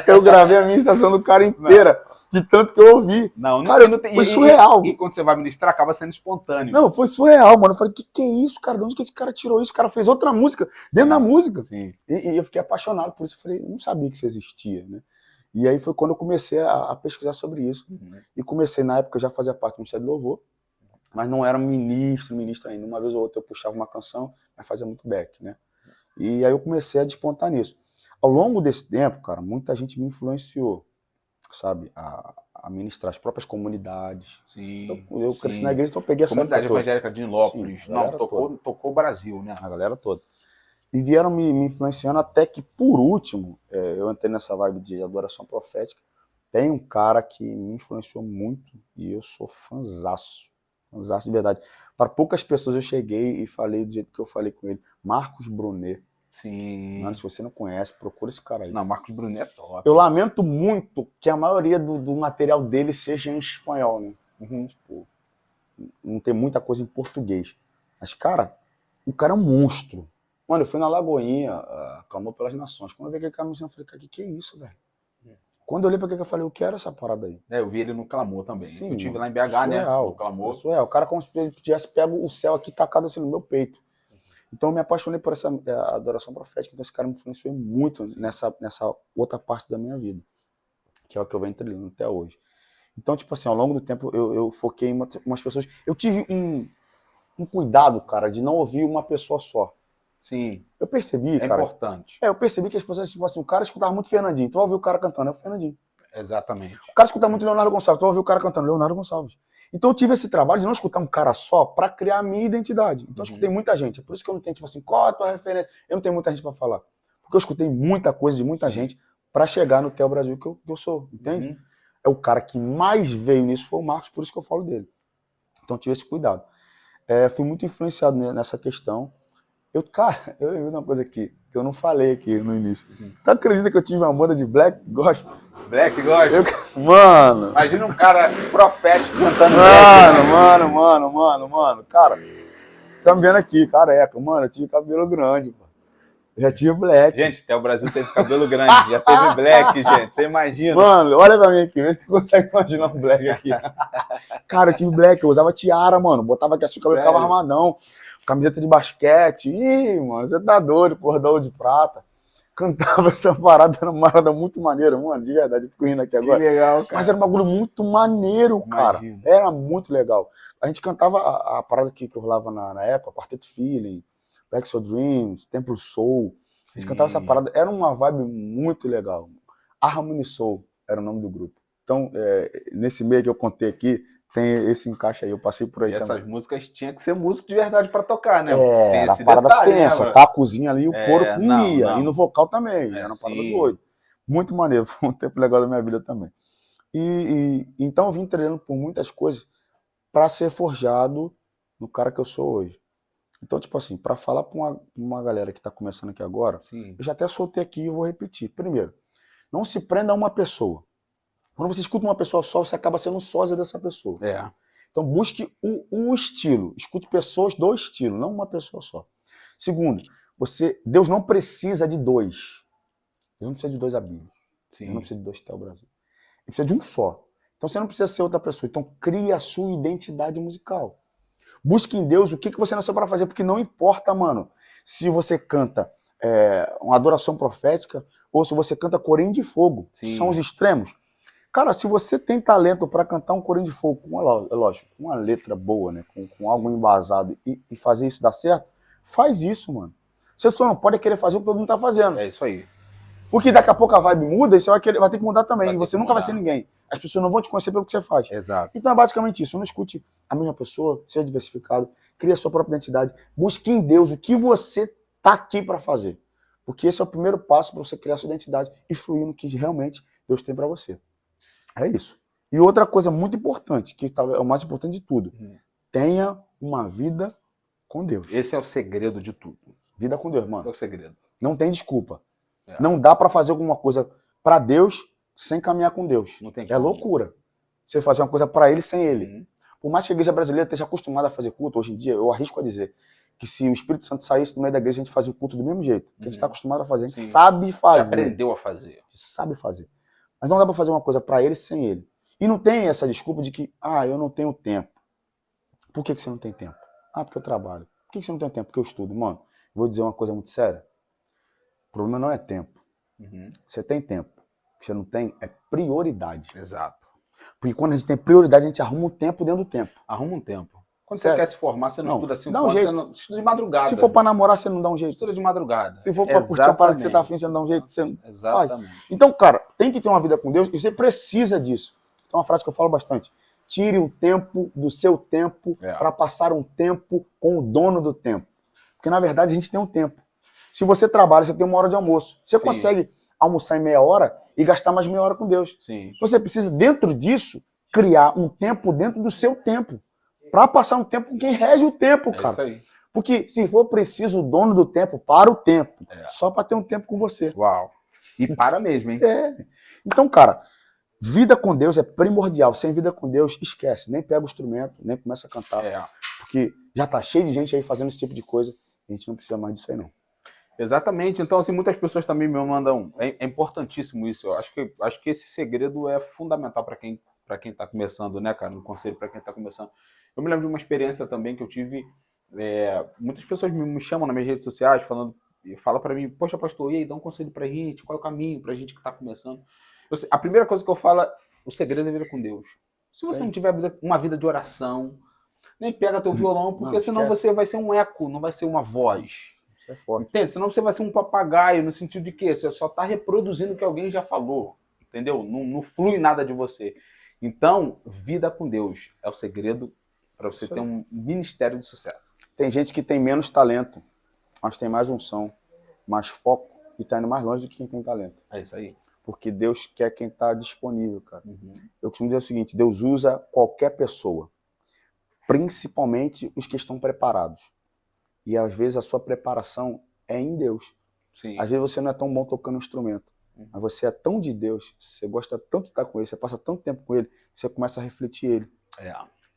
Eu gravei a ministração do cara inteira, de tanto que eu ouvi. Cara, foi surreal. E quando você vai ministrar, acaba sendo espontâneo. Não, foi surreal, mano. Eu falei, o que é isso, cara? De onde que esse cara tirou isso? O cara fez outra música dentro da música. Sim. E eu fiquei apaixonado por isso. Eu falei, eu não sabia que isso existia, né? E aí foi quando eu comecei a pesquisar sobre isso. E comecei, na época, eu já fazia parte do Ministério do Louvor, mas não era ministro ainda. Uma vez ou outra eu puxava uma canção, mas fazia muito back, né? E aí eu comecei a despontar nisso. Ao longo desse tempo, cara, muita gente me influenciou, sabe? A ministrar as próprias comunidades. Sim. Eu cresci na igreja, então eu peguei essa comunidade evangélica de Nilópolis. Sim, tocou o Brasil, né? A galera toda. E vieram me influenciando até que, por último, eu entrei nessa vibe de adoração profética. Tem um cara que me influenciou muito e eu sou fãzaço de verdade. Para poucas pessoas eu cheguei e falei do jeito que eu falei com ele. Marcos Brunet. Sim. Mano, se você não conhece, procura esse cara aí. Não, Marcos Brunet é top. Eu lamento muito que a maioria do material dele seja em espanhol, né? Tipo, não tem muita coisa em português. Mas, cara, o cara é um monstro. Mano, eu fui na Lagoinha, clamou pelas nações. Quando eu vi aquele cara, eu falei, cara, que é isso, velho? Quando eu olhei pra aquele, eu falei, eu quero essa parada aí. Eu vi ele no Clamor também. Sim, eu tive lá em BH, né? No Clamor. O cara como se ele tivesse pego o céu aqui tacado assim no meu peito. Então eu me apaixonei por essa adoração profética. Então esse cara me influenciou muito nessa outra parte da minha vida, que é o que eu venho trilhando até hoje. Então, tipo assim, ao longo do tempo eu foquei em umas pessoas. Eu tive um cuidado, cara, de não ouvir uma pessoa só. Sim. Eu percebi, cara. É importante. Eu percebi que as pessoas, tipo assim, o cara escutava muito Fernandinho. Tu vai ouvir o cara cantando, é o Fernandinho. Exatamente. O cara escuta muito Leonardo Gonçalves. Tu vai ouvir o cara cantando, Leonardo Gonçalves. Então eu tive esse trabalho de não escutar um cara só para criar a minha identidade. Então eu escutei muita gente. É por isso que eu não tenho, tipo assim, qual a tua referência? Eu não tenho muita gente para falar. Porque eu escutei muita coisa de muita gente para chegar no Theo Brasil que eu sou, entende? É o cara que mais veio nisso foi o Marcos, por isso que eu falo dele. Então eu tive esse cuidado. Fui muito influenciado nessa questão. Cara, eu lembrei de uma coisa aqui, que eu não falei aqui no início. Tu acredita que eu tive uma banda de black gospel? Black gospel? Mano! Imagina um cara profético cantando Mano. Cara, tá me vendo aqui, careca. Mano, eu tive cabelo grande, pô. Eu já tive black. Gente, até o Brasil teve cabelo grande, já teve black, gente. Você imagina? Mano, olha pra mim aqui, vê se tu consegue imaginar um black aqui. Cara, eu tive black, eu usava tiara, mano. Botava aqui assim, o cabelo ficava armadão. Camiseta de basquete. Ih, mano, você tá doido, cordão de prata. Cantava essa parada, era uma parada muito maneira, mano, de verdade, eu fico rindo aqui agora. Que legal, cara. Mas era um bagulho muito maneiro, cara. Era muito legal. A gente cantava a parada que rolava na época, Quarteto Feeling, Black Soul Dreams, Temple Soul. A gente cantava essa parada, era uma vibe muito legal. Harmony Soul era o nome do grupo. Então, nesse meio que eu contei aqui, tem esse encaixe aí, eu passei por aí e também. Essas músicas tinha que ser músico de verdade pra tocar, né? Era a parada detalhe, tensa, né, tá? A cozinha ali, o couro comia. Não. E no vocal também, era uma parada doida. Muito maneiro, foi um tempo legal da minha vida também. Então eu vim treinando por muitas coisas para ser forjado no cara que eu sou hoje. Então, tipo assim, para falar para uma galera que tá começando aqui agora, eu já até soltei aqui e vou repetir. Primeiro, não se prenda a uma pessoa. Quando você escuta uma pessoa só, você acaba sendo sósia dessa pessoa. Então busque o estilo. Escute pessoas do estilo, não uma pessoa só. Segundo, Deus não precisa de dois. Ele não precisa de 2 Abílios. Sim. Ele não precisa de 2 Theo Brasil. Ele precisa de um só. Então você não precisa ser outra pessoa. Então cria a sua identidade musical. Busque em Deus o que você nasceu para fazer, porque não importa, mano, se você canta uma adoração profética ou se você canta corinho de fogo, que são os extremos. Cara, se você tem talento para cantar um corinho de fogo, lógico, com uma letra boa, né, com algo embasado e fazer isso dar certo, faz isso, mano. Você só não pode querer fazer o que todo mundo tá fazendo. É isso aí. Porque daqui a pouco a vibe muda e você vai ter que mudar também. E você nunca vai ser ninguém. As pessoas não vão te conhecer pelo que você faz. Exato. Então é basicamente isso. Não escute a mesma pessoa, seja diversificado, crie a sua própria identidade. Busque em Deus o que você tá aqui para fazer. Porque esse é o primeiro passo para você criar a sua identidade e fluir no que realmente Deus tem para você. É isso. E outra coisa muito importante, que é o mais importante de tudo. Tenha uma vida com Deus. Esse é o segredo de tudo. Vida com Deus, mano. É o segredo. Não tem desculpa. Não dá para fazer alguma coisa para Deus sem caminhar com Deus. Não tem É loucura. Você fazer uma coisa para Ele sem Ele. Por mais que a igreja brasileira esteja acostumada a fazer culto, hoje em dia, eu arrisco a dizer que se o Espírito Santo saísse do meio da igreja, a gente fazia o culto do mesmo jeito. Que a gente está acostumado a fazer. A gente sabe fazer. Já aprendeu a fazer. A gente sabe fazer. Mas não dá para fazer uma coisa para Ele sem Ele. E não tem essa desculpa de que, eu não tenho tempo. Por que você não tem tempo? Porque eu trabalho. Por que você não tem tempo? Porque eu estudo. Mano, vou dizer uma coisa muito séria. O problema não é tempo. Você tem tempo. O que você não tem é prioridade. Exato. Porque quando a gente tem prioridade, a gente arruma um tempo dentro do tempo. Arruma um tempo. Quando você quer se formar, você não estuda 5 horas, você não estuda de madrugada. Se for para namorar, você não dá um jeito. Estuda de madrugada. Se for para curtir a parada que você tá afim, você não dá um jeito. Você Exatamente. faz. Então, cara, tem que ter uma vida com Deus e você precisa disso. Então, uma frase que eu falo bastante. Tire um tempo do seu tempo para passar um tempo com o dono do tempo. Porque, na verdade, a gente tem um tempo. Se você trabalha, você tem 1 hora de almoço. Você consegue almoçar em meia hora e gastar mais meia hora com Deus. Sim. Você precisa, dentro disso, criar um tempo dentro do seu tempo. Para passar um tempo com quem rege o tempo, cara. É isso aí. Porque se for preciso o dono do tempo, para o tempo. Só para ter um tempo com você. Uau. E para mesmo, hein? Então, cara, vida com Deus é primordial. Sem vida com Deus, esquece. Nem pega o instrumento, nem começa a cantar. Porque já tá cheio de gente aí fazendo esse tipo de coisa. A gente não precisa mais disso aí, não. Exatamente. Então, assim, muitas pessoas também me mandam... É importantíssimo isso. Eu acho que esse segredo é fundamental para quem está começando, né, cara? Um conselho para quem está começando. Eu me lembro de uma experiência também que eu tive. Muitas pessoas me chamam nas minhas redes sociais falam para mim, poxa, pastor, e aí, dá um conselho pra gente, qual é o caminho pra gente que está começando? A primeira coisa que eu falo, o segredo é vida com Deus. Se você não tiver uma vida de oração, nem pega teu violão, porque senão você vai ser um eco, não vai ser uma voz. Isso é forte. Entende? Senão você vai ser um papagaio, no sentido de que você só está reproduzindo o que alguém já falou. Entendeu? Não flui nada de você. Então, vida com Deus é o segredo para você ter um ministério de sucesso. Tem gente que tem menos talento, mas tem mais unção, mais foco e está indo mais longe do que quem tem talento. É isso aí. Porque Deus quer quem está disponível, cara. Eu costumo dizer o seguinte, Deus usa qualquer pessoa, principalmente os que estão preparados. E às vezes a sua preparação é em Deus. Sim. Às vezes você não é tão bom tocando um instrumento, mas você é tão de Deus, você gosta tanto de estar com Ele, você passa tanto tempo com Ele, você começa a refletir Ele.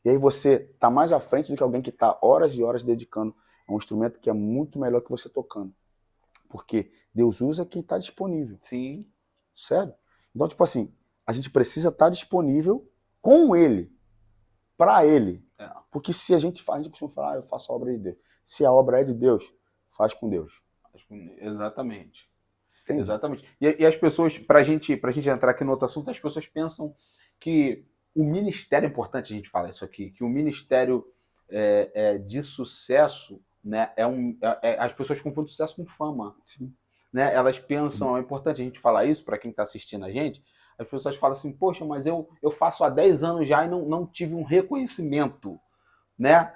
E aí você está mais à frente do que alguém que está horas e horas dedicando a um instrumento que é muito melhor que você tocando. Porque Deus usa quem está disponível. Sim. Sério? Então, tipo assim, a gente precisa estar disponível com Ele, para Ele. Porque se a gente costuma falar, eu faço a obra de Deus. Se a obra é de Deus, faz com Deus. Exatamente. Entendi. Exatamente. E as pessoas, pra gente entrar aqui no outro assunto, as pessoas pensam que o ministério, é importante a gente falar isso aqui, que o ministério de sucesso, né, as pessoas confundem sucesso com fama. Sim. Né? Elas pensam, é importante a gente falar isso para quem está assistindo a gente, as pessoas falam assim, poxa, mas eu faço há 10 anos já e não tive um reconhecimento, né?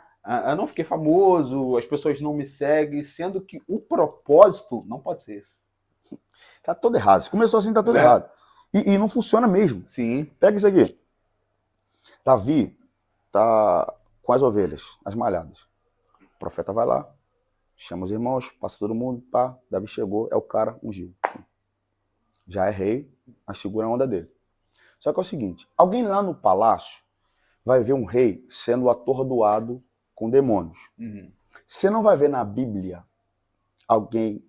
Eu não fiquei famoso, as pessoas não me seguem, sendo que o propósito não pode ser esse. Tá todo errado. Se começou assim, tá todo errado. E não funciona mesmo. Sim. Pega isso aqui. Davi tá com as ovelhas, as malhadas. O profeta vai lá, chama os irmãos, passa todo mundo, pá. Davi chegou, é o cara, ungiu. Já é rei, mas segura a onda dele. Só que é o seguinte, alguém lá no palácio vai ver um rei sendo atordoado com demônios. Você não vai ver na Bíblia alguém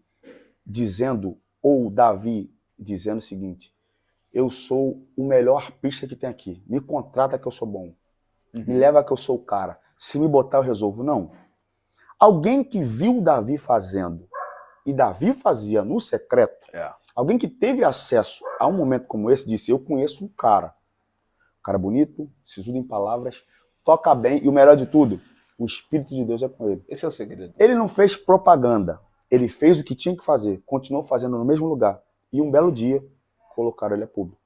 dizendo, ou Davi dizendo o seguinte: eu sou o melhor arpista que tem aqui. Me contrata que eu sou bom. Me leva que eu sou o cara. Se me botar, eu resolvo. Não. Alguém que viu Davi fazendo, e Davi fazia no secreto, alguém que teve acesso a um momento como esse, disse: eu conheço um cara bonito, sisudo em palavras, toca bem, e o melhor de tudo, o Espírito de Deus é com ele. Esse é o segredo. Ele não fez propaganda, ele fez o que tinha que fazer, continuou fazendo no mesmo lugar, e um belo dia, colocaram ele a público.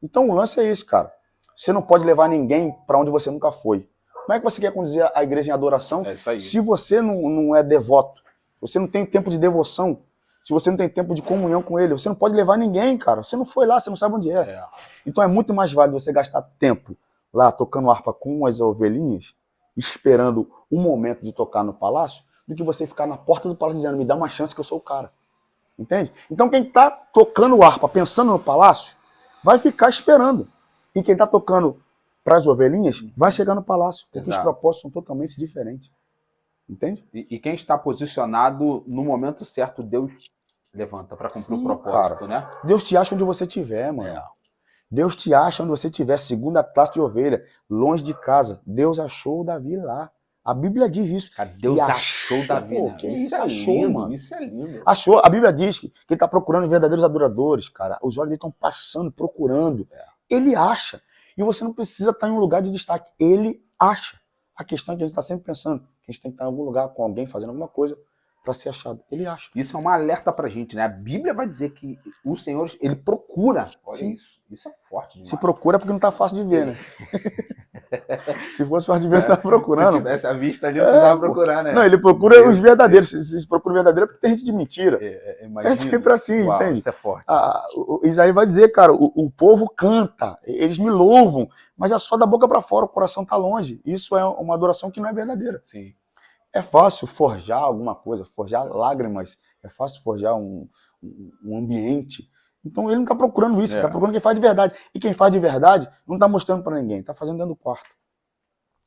Então o lance é esse, cara. Você não pode levar ninguém para onde você nunca foi. Como é que você quer conduzir a igreja em adoração se você não é devoto? Se você não tem tempo de devoção, se você não tem tempo de comunhão com ele, você não pode levar ninguém, cara. Você não foi lá, você não sabe onde é. Então é muito mais válido você gastar tempo lá tocando harpa com as ovelhinhas, esperando o momento de tocar no palácio, do que você ficar na porta do palácio dizendo: me dá uma chance que eu sou o cara. Entende? Então quem está tocando harpa pensando no palácio, vai ficar esperando. E quem está tocando para as ovelhinhas, vai chegar no palácio. Porque os propósitos são totalmente diferentes. Entende? E quem está posicionado no momento certo, Deus levanta para cumprir o propósito, cara, né? Deus te acha onde você estiver, mano. Deus te acha onde você estiver, segunda classe de ovelha, longe de casa. Deus achou Davi lá. A Bíblia diz isso. Cara, Deus achou Davi. Pô, isso achou, lindo, mano. Isso é lindo. Achou. A Bíblia diz que ele está procurando verdadeiros adoradores, cara. Os olhos dele estão passando, procurando. Ele acha. E você não precisa estar em um lugar de destaque. Ele acha. A questão é que a gente está sempre pensando que a gente tem que estar em algum lugar com alguém fazendo alguma coisa para ser achado. Ele acha. Isso é uma alerta pra gente, né? A Bíblia vai dizer que o Senhor, ele procura. Olha Sim. Isso é forte demais. Se procura porque não tá fácil de ver, né? Se fosse fácil de ver, não tá procurando. Se tivesse a vista ali, não precisava procurar, né? Não, ele procura os verdadeiros. Se procura o verdadeiro é porque tem gente de mentira. É sempre assim, entende? Isso é forte. Isaías vai dizer, cara, o povo canta, eles me louvam, mas é só da boca para fora, o coração tá longe. Isso é uma adoração que não é verdadeira. Sim. É fácil forjar alguma coisa, forjar lágrimas, é fácil forjar um ambiente. Então ele não está procurando isso, ele está procurando quem faz de verdade. E quem faz de verdade não está mostrando para ninguém, está fazendo dentro do quarto.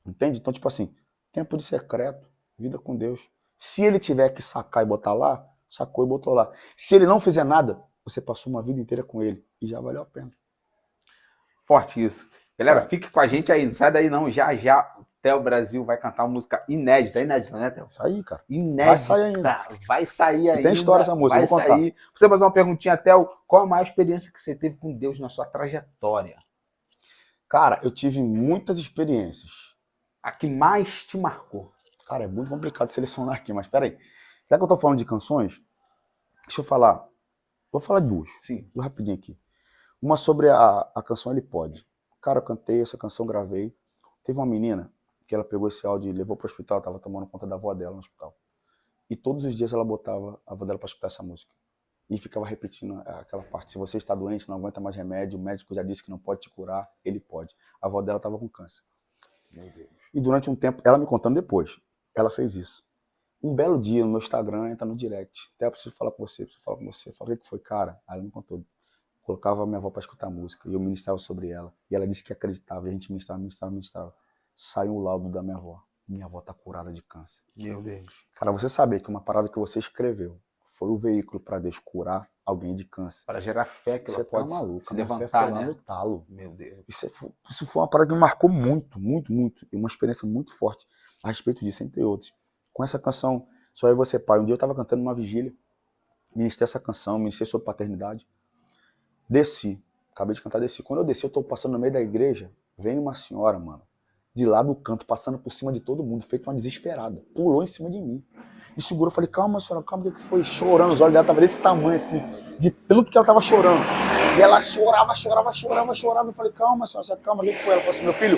Entende? Então, tipo assim, tempo de secreto, vida com Deus. Se ele tiver que sacar e botar lá, sacou e botou lá. Se ele não fizer nada, você passou uma vida inteira com ele e já valeu a pena. Forte isso. Galera, fique com a gente aí, não sai daí não, já o Theo Brasil vai cantar uma música inédita, né, Theo? Isso aí, cara. Inédita. Vai sair ainda. Tem história essa música, vou contar. Você fazer uma perguntinha, Theo, qual a maior experiência que você teve com Deus na sua trajetória? Cara, eu tive muitas experiências. A que mais te marcou? Cara, é muito complicado selecionar aqui, mas peraí. Já que eu tô falando de canções, deixa eu falar. Vou falar de duas. Sim. Vou rapidinho aqui. Uma sobre a canção Ele Pode. Cara, eu cantei essa canção, gravei. Teve uma menina que ela pegou esse áudio e levou pro hospital, tava tomando conta da avó dela no hospital. E todos os dias ela botava a avó dela pra escutar essa música. E ficava repetindo aquela parte: se você está doente, não aguenta mais remédio, o médico já disse que não pode te curar, ele pode. A avó dela tava com câncer. Meu Deus. E durante um tempo, ela me contando depois, ela fez isso. Um belo dia no meu Instagram, entra no direct. Até eu preciso falar com você, Eu falei: o que foi, cara? Aí ela me contou. Colocava a minha avó pra escutar a música e eu ministrava sobre ela. E ela disse que acreditava, e a gente ministrava. Saiu o laudo da minha avó. Minha avó tá curada de câncer. Meu Deus. Cara, você saber que uma parada que você escreveu foi o veículo para Deus curar alguém de câncer. Para gerar fé que ela você pode se levantar, né? No talo. Meu Deus. Isso foi uma parada que me marcou muito. E uma experiência muito forte a respeito disso, entre outros. Com essa canção, Só Eu e Você, Pai. Um dia eu tava cantando numa vigília, ministrei essa canção, ministrei sobre paternidade. Desci. Acabei de cantar, desci. Quando eu desci, eu tô passando no meio da igreja, vem uma senhora, mano, de lá do canto, passando por cima de todo mundo, feito uma desesperada. Pulou em cima de mim. Me segurou, falei: calma, senhora, calma, o que foi? Chorando, os olhos dela estavam desse tamanho, assim, de tanto que ela tava chorando. E ela chorava. Eu falei: calma, senhora, se acalma, o que foi? Ela falou assim: meu filho,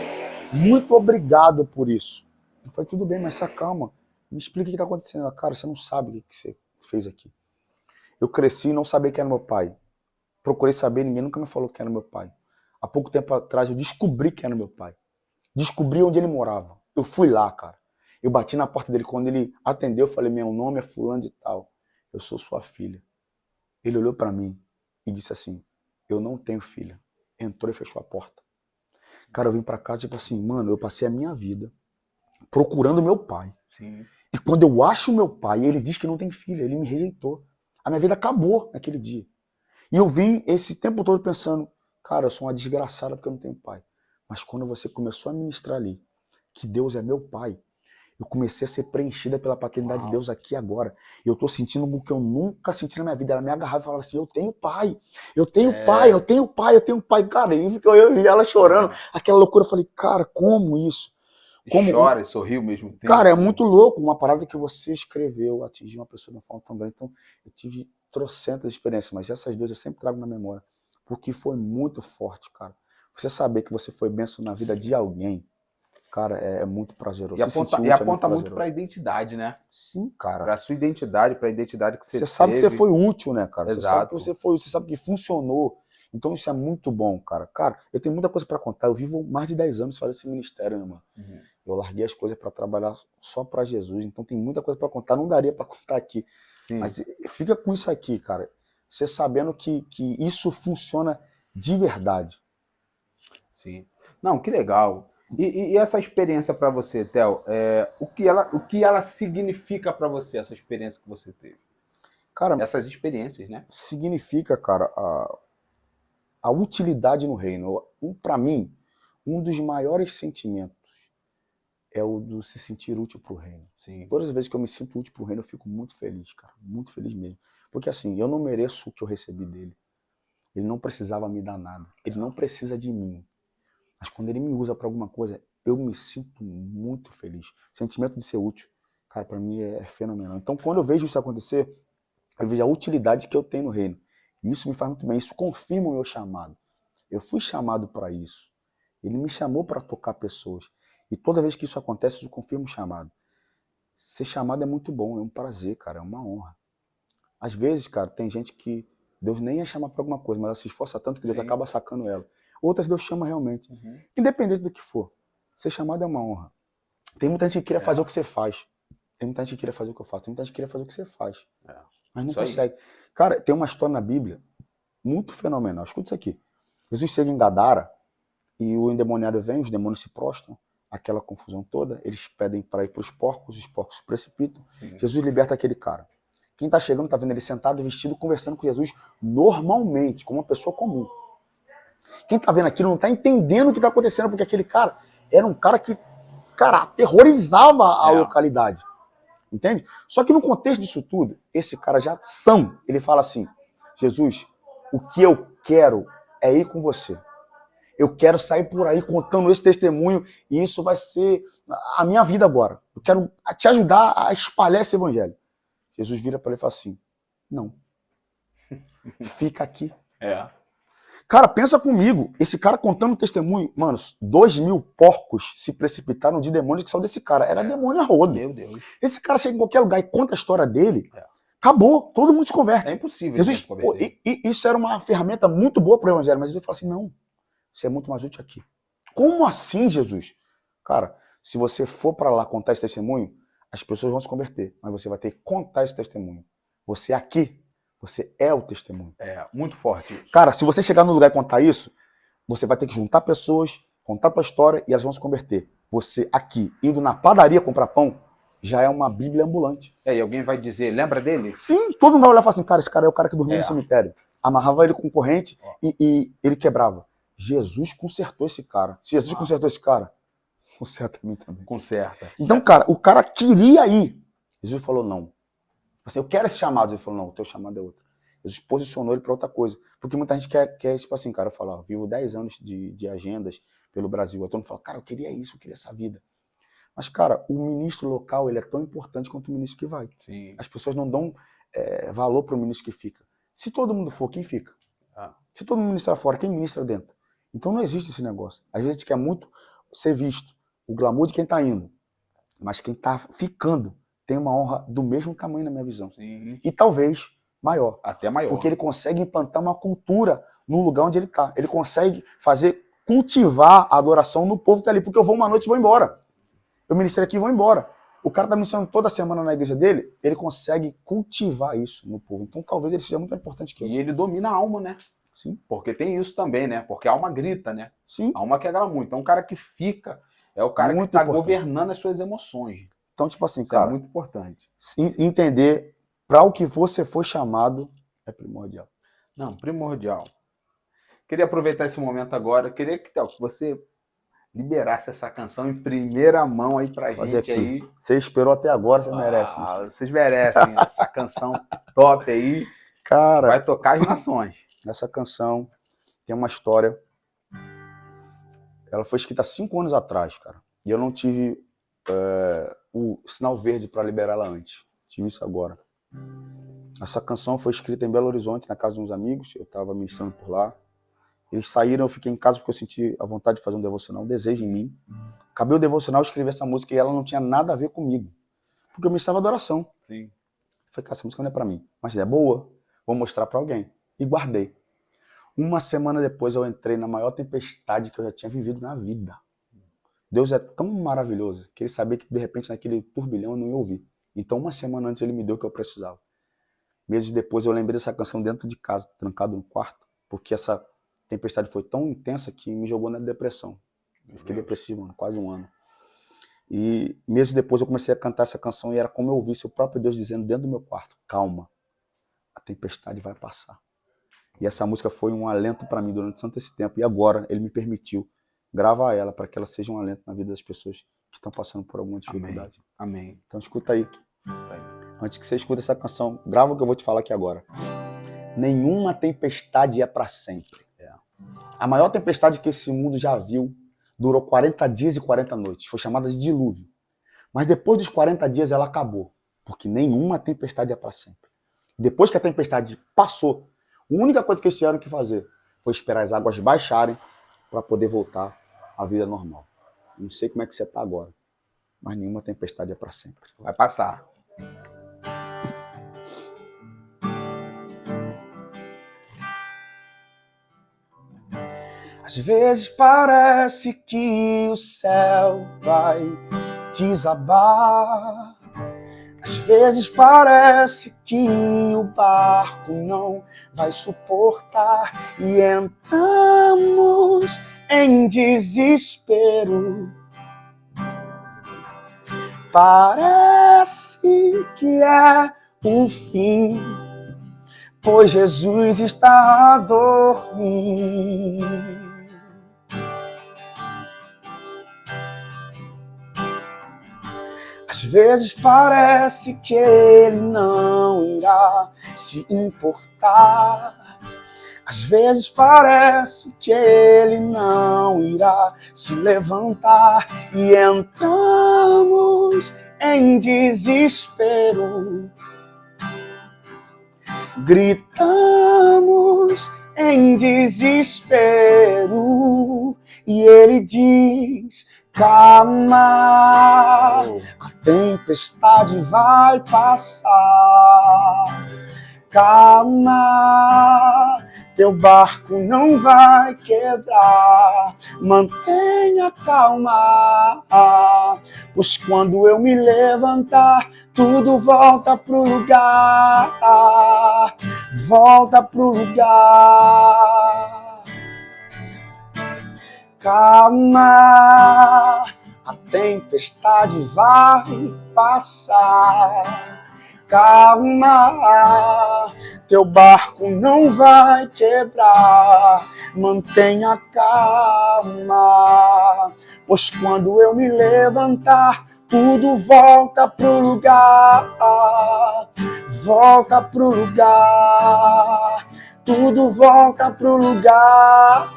muito obrigado por isso. Eu falei: tudo bem, mas se acalma. Me explica o que tá acontecendo. Ela: cara, você não sabe o que você fez aqui. Eu cresci e não sabia quem era meu pai. Procurei saber, ninguém nunca me falou quem era meu pai. Há pouco tempo atrás eu descobri quem era meu pai. Descobri onde ele morava. Eu fui lá, cara. Eu bati na porta dele. Quando ele atendeu, eu falei: meu nome é fulano de tal. Eu sou sua filha. Ele olhou pra mim e disse assim: eu não tenho filha. Entrou e fechou a porta. Cara, eu vim pra casa tipo assim: mano, eu passei a minha vida procurando meu pai. Sim. E quando eu acho meu pai, ele diz que não tem filha. Ele me rejeitou. A minha vida acabou naquele dia. E eu vim esse tempo todo pensando, cara, eu sou uma desgraçada porque eu não tenho pai. Mas quando você começou a ministrar ali, que Deus é meu pai, eu comecei a ser preenchida pela paternidade de Deus aqui agora. E eu tô sentindo algo que eu nunca senti na minha vida. Ela me agarrava e falava assim, eu tenho pai, eu tenho pai, eu tenho pai, eu tenho pai. Cara, eu e ela chorando, aquela loucura. Eu falei, cara, como isso? Como... chora e sorri ao mesmo tempo. Cara, é muito louco. Uma parada que você escreveu atingir uma pessoa de uma forma tão grande. Então, eu tive trocentas experiências, mas essas duas eu sempre trago na memória. Porque foi muito forte, cara. Você saber que você foi bênção na vida de alguém, cara, é muito prazeroso. E aponta muito para a identidade, né? Sim, cara. Para a sua identidade, para a identidade que você teve. Você sabe que você foi útil, né, cara? Exato. Você sabe que você sabe que funcionou. Então isso é muito bom, cara. Cara, eu tenho muita coisa para contar. Eu vivo mais de 10 anos fazendo esse ministério, né, mano? Uhum. Eu larguei as coisas para trabalhar só para Jesus. Então tem muita coisa para contar. Não daria para contar aqui. Sim. Mas fica com isso aqui, cara. Você sabendo que isso funciona de verdade. Sim. Não, que legal. E essa experiência para você, Theo, o que ela significa para você, essa experiência que você teve? Cara, essas experiências, né? Significa, cara, a utilidade no reino. Para mim, um dos maiores sentimentos é o de se sentir útil pro reino. Sim. Todas as vezes que eu me sinto útil pro reino, eu fico muito feliz, cara. Muito feliz mesmo. Porque assim, eu não mereço o que eu recebi dele. Ele não precisava me dar nada. Ele não precisa de mim. Mas quando ele me usa para alguma coisa, eu me sinto muito feliz. O sentimento de ser útil, cara, para mim é fenomenal. Então, quando eu vejo isso acontecer, eu vejo a utilidade que eu tenho no reino. E isso me faz muito bem. Isso confirma o meu chamado. Eu fui chamado para isso. Ele me chamou para tocar pessoas. E toda vez que isso acontece, isso confirma o chamado. Ser chamado é muito bom, é um prazer, cara, é uma honra. Às vezes, cara, tem gente que Deus nem ia chamar para alguma coisa, mas ela se esforça tanto que Deus acaba sacando ela. Outras Deus chama realmente. Uhum. Independente do que for. Ser chamado é uma honra. Tem muita gente que queria fazer o que você faz. Tem muita gente que queria fazer o que eu faço. Tem muita gente que queria fazer o que você faz. Mas não consegue. Cara, tem uma história na Bíblia muito fenomenal. Escuta isso aqui. Jesus chega em Gadara e o endemoniado vem, os demônios se prostram, aquela confusão toda, eles pedem para ir para os porcos se precipitam. Sim. Jesus liberta aquele cara. Quem tá chegando tá vendo ele sentado, vestido, conversando com Jesus normalmente, como uma pessoa comum. Quem tá vendo aquilo não tá entendendo o que tá acontecendo, porque aquele cara era um cara que, cara, aterrorizava a localidade. Entende? Só que no contexto disso tudo, esse cara já ele fala assim, Jesus, o que eu quero é ir com você. Eu quero sair por aí contando esse testemunho e isso vai ser a minha vida agora. Eu quero te ajudar a espalhar esse evangelho. Jesus vira para ele e fala assim, não. Fica aqui. Cara, pensa comigo, esse cara contando testemunho, mano, 2.000 porcos se precipitaram de demônio que saiu desse cara. Era demônio a rodo. Meu Deus. Esse cara chega em qualquer lugar e conta a história dele, acabou, todo mundo se converte. É impossível. Jesus, isso era uma ferramenta muito boa para o evangelho, mas Jesus fala assim, não, você é muito mais útil aqui. Como assim, Jesus? Cara, se você for para lá contar esse testemunho, as pessoas vão se converter, mas você vai ter que contar esse testemunho. Você aqui, você é o testemunho. Muito forte. Cara, se você chegar no lugar e contar isso, você vai ter que juntar pessoas, contar a tua história e elas vão se converter. Você aqui, indo na padaria comprar pão, já é uma Bíblia ambulante. E alguém vai dizer, lembra dele? Sim, todo mundo vai olhar e falar assim, cara, esse cara é o cara que dormia no cemitério. Amarrava ele com corrente e ele quebrava. Jesus consertou esse cara. Se Jesus consertou esse cara, conserta a mim também. Conserta. Então, cara, o cara queria ir. Jesus falou não. Assim, eu quero esse chamado. Ele falou não, o teu chamado é outro. Jesus posicionou ele para outra coisa. Porque muita gente quer tipo assim, cara, eu falo, vivo 10 anos de agendas pelo Brasil. Aí todo mundo fala, cara, eu queria isso, eu queria essa vida. Mas, cara, o ministro local, ele é tão importante quanto o ministro que vai. Sim. As pessoas não dão valor para o ministro que fica. Se todo mundo for, quem fica? Se todo mundo ministrar fora, quem ministra dentro? Então não existe esse negócio. Às vezes a gente quer muito ser visto, o glamour de quem está indo. Mas quem está ficando tem uma honra do mesmo tamanho na minha visão. Sim. E talvez maior. Até maior. Porque ele consegue implantar uma cultura no lugar onde ele está. Ele consegue cultivar a adoração no povo que está ali. Porque eu vou uma noite e vou embora. Eu ministrei aqui e vou embora. O cara está ministrando toda semana na igreja dele, ele consegue cultivar isso no povo. Então talvez ele seja muito mais importante que eu. E ele domina a alma, né? Sim. Porque tem isso também, né? Porque a alma grita, né? Sim. A alma quebra muito. Então o cara que fica é o cara muito que está governando as suas emoções. Então, tipo assim, isso cara, é muito importante. Entender para o que você foi chamado é primordial. Não, primordial. Queria aproveitar esse momento agora. Queria que você liberasse essa canção em primeira mão aí pra gente aí. Você esperou até agora, você merece isso. Vocês merecem essa canção top aí. Cara, vai tocar as nações. Essa canção tem uma história. Ela foi escrita 5 anos atrás, cara. E eu não tive o sinal verde para liberá-la antes. Tive isso agora. Essa canção foi escrita em Belo Horizonte, na casa de uns amigos. Eu estava ministrando por lá. Eles saíram, eu fiquei em casa porque eu senti a vontade de fazer um devocional, um desejo em mim. Acabei o devocional, escrevi essa música e ela não tinha nada a ver comigo. Porque eu ministrava adoração. Sim. Falei, cara, essa música não é para mim. Mas é boa, vou mostrar para alguém. E guardei. Uma semana depois eu entrei na maior tempestade que eu já tinha vivido na vida. Deus é tão maravilhoso que ele sabia que de repente naquele turbilhão eu não ia ouvir. Então uma semana antes ele me deu o que eu precisava. Meses depois eu lembrei dessa canção dentro de casa, trancado no quarto, porque essa tempestade foi tão intensa que me jogou na depressão. Eu fiquei depressivo, mano, quase 1 ano. E meses depois eu comecei a cantar essa canção e era como eu ouvisse o próprio Deus dizendo dentro do meu quarto, calma, a tempestade vai passar. E essa música foi um alento para mim durante tanto esse tempo. E agora ele me permitiu gravar ela para que ela seja um alento na vida das pessoas que estão passando por alguma dificuldade. Amém. Então escuta aí. Antes que você escute essa canção, grava o que eu vou te falar aqui agora. Nenhuma tempestade é para sempre. A maior tempestade que esse mundo já viu durou 40 dias e 40 noites. Foi chamada de dilúvio. Mas depois dos 40 dias ela acabou. Porque nenhuma tempestade é para sempre. Depois que a tempestade passou, a única coisa que eles tiveram que fazer foi esperar as águas baixarem para poder voltar à vida normal. Não sei como é que você está agora, mas nenhuma tempestade é para sempre. Vai passar. Às vezes parece que o céu vai desabar. Às vezes parece que o barco não vai suportar e entramos em desespero. Parece que é o fim, pois Jesus está a dormir. Às vezes parece que ele não irá se importar. Às vezes parece que ele não irá se levantar e entramos em desespero. Gritamos em desespero e ele diz: calma, a tempestade vai passar. Calma, teu barco não vai quebrar. Mantenha calma, pois quando eu me levantar, tudo volta pro lugar. Volta pro lugar. Calma, a tempestade vai passar. Calma, teu barco não vai quebrar. Mantenha calma, pois quando eu me levantar, tudo volta pro lugar. Volta pro lugar. Tudo volta pro lugar.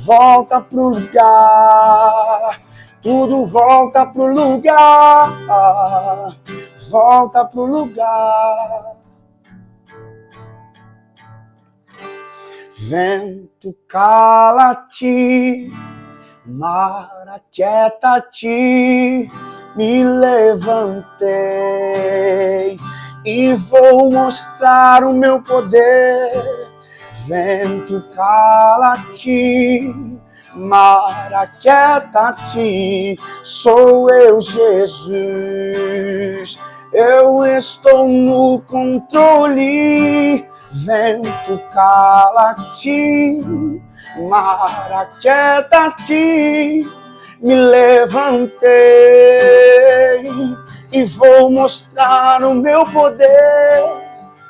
Volta pro lugar. Tudo volta pro lugar. Volta pro lugar. Vento, cala-te, mar, aquieta-te. Me levantei e vou mostrar o meu poder. Vento, cala-te, mar, aquieta-te. Sou eu, Jesus. Eu estou no controle. Vento, cala-te, mar, aquieta-te. Me levantei e vou mostrar o meu poder.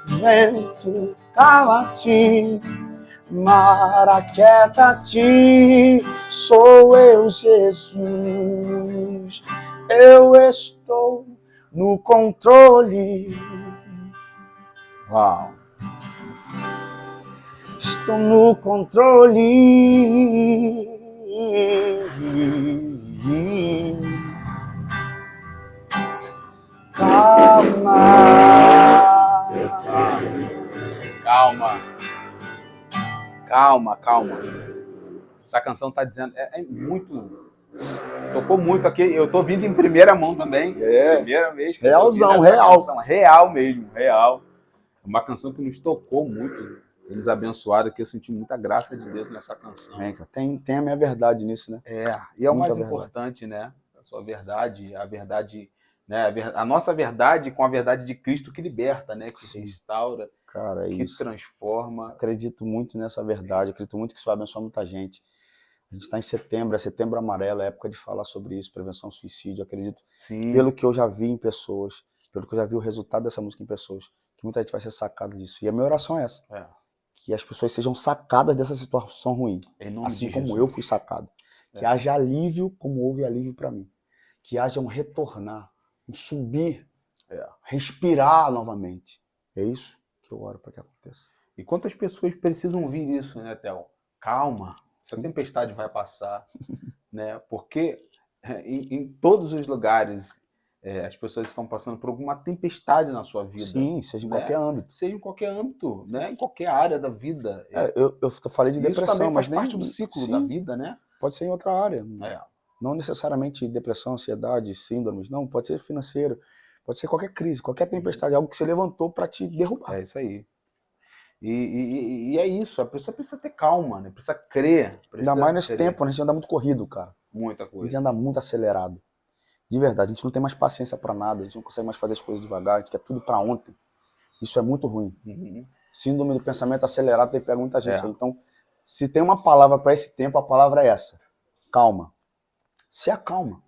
Vento, cala-te, mar, aquieta-te, sou eu, Jesus, eu estou no controle. Uau! Estou no controle. Calma. Calma. Essa canção tá dizendo, muito, tocou muito aqui. Eu tô vindo em primeira mão também. Primeira vez que Realzão, eu tô ouvindo essa real. canção. Real mesmo, real. Uma canção que nos tocou muito. Eles abençoaram, que eu senti muita graça de Deus nessa canção. Tem a minha verdade nisso, né? E é o mais Muita importante, né? A sua verdade, a verdade, né? A nossa verdade com a verdade de Cristo que liberta, né? Que restaura, cara, que isso. transforma. Acredito muito nessa verdade, acredito muito que isso vai abençoar muita gente. A gente está em setembro, é setembro amarelo, é época de falar sobre isso, prevenção ao suicídio. Acredito, pelo que eu já vi em pessoas, pelo que eu já vi o resultado dessa música em pessoas, que muita gente vai ser sacada disso. E a minha oração é essa. Que as pessoas sejam sacadas dessa situação ruim. Assim como eu fui sacado. Que haja alívio como houve alívio para mim. Que haja um retornar, um subir, respirar novamente. É isso que eu oro para que aconteça. E quantas pessoas precisam ouvir isso, né, Theo? Calma, essa tempestade vai passar, né? Porque em todos os lugares as pessoas estão passando por alguma tempestade na sua vida. Sim, seja em qualquer âmbito. Seja em qualquer âmbito, né? Em qualquer área da vida. Eu falei de depressão, isso também mas faz parte do ciclo da vida, né? Pode ser em outra área. Não necessariamente depressão, ansiedade, síndromes, não. Pode ser financeiro, pode ser qualquer crise, qualquer tempestade, algo que você levantou para te derrubar. É isso aí. E é isso, a pessoa precisa ter calma, né? Precisa crer. Ainda mais nesse tempo, a gente anda muito corrido, cara. Muita coisa. A gente anda muito acelerado. De verdade, a gente não tem mais paciência para nada, a gente não consegue mais fazer as coisas devagar, a gente quer tudo para ontem. Isso é muito ruim. Síndrome do pensamento acelerado tem pego muita gente aí. Então, se tem uma palavra para esse tempo, a palavra é essa. Calma. Se acalma.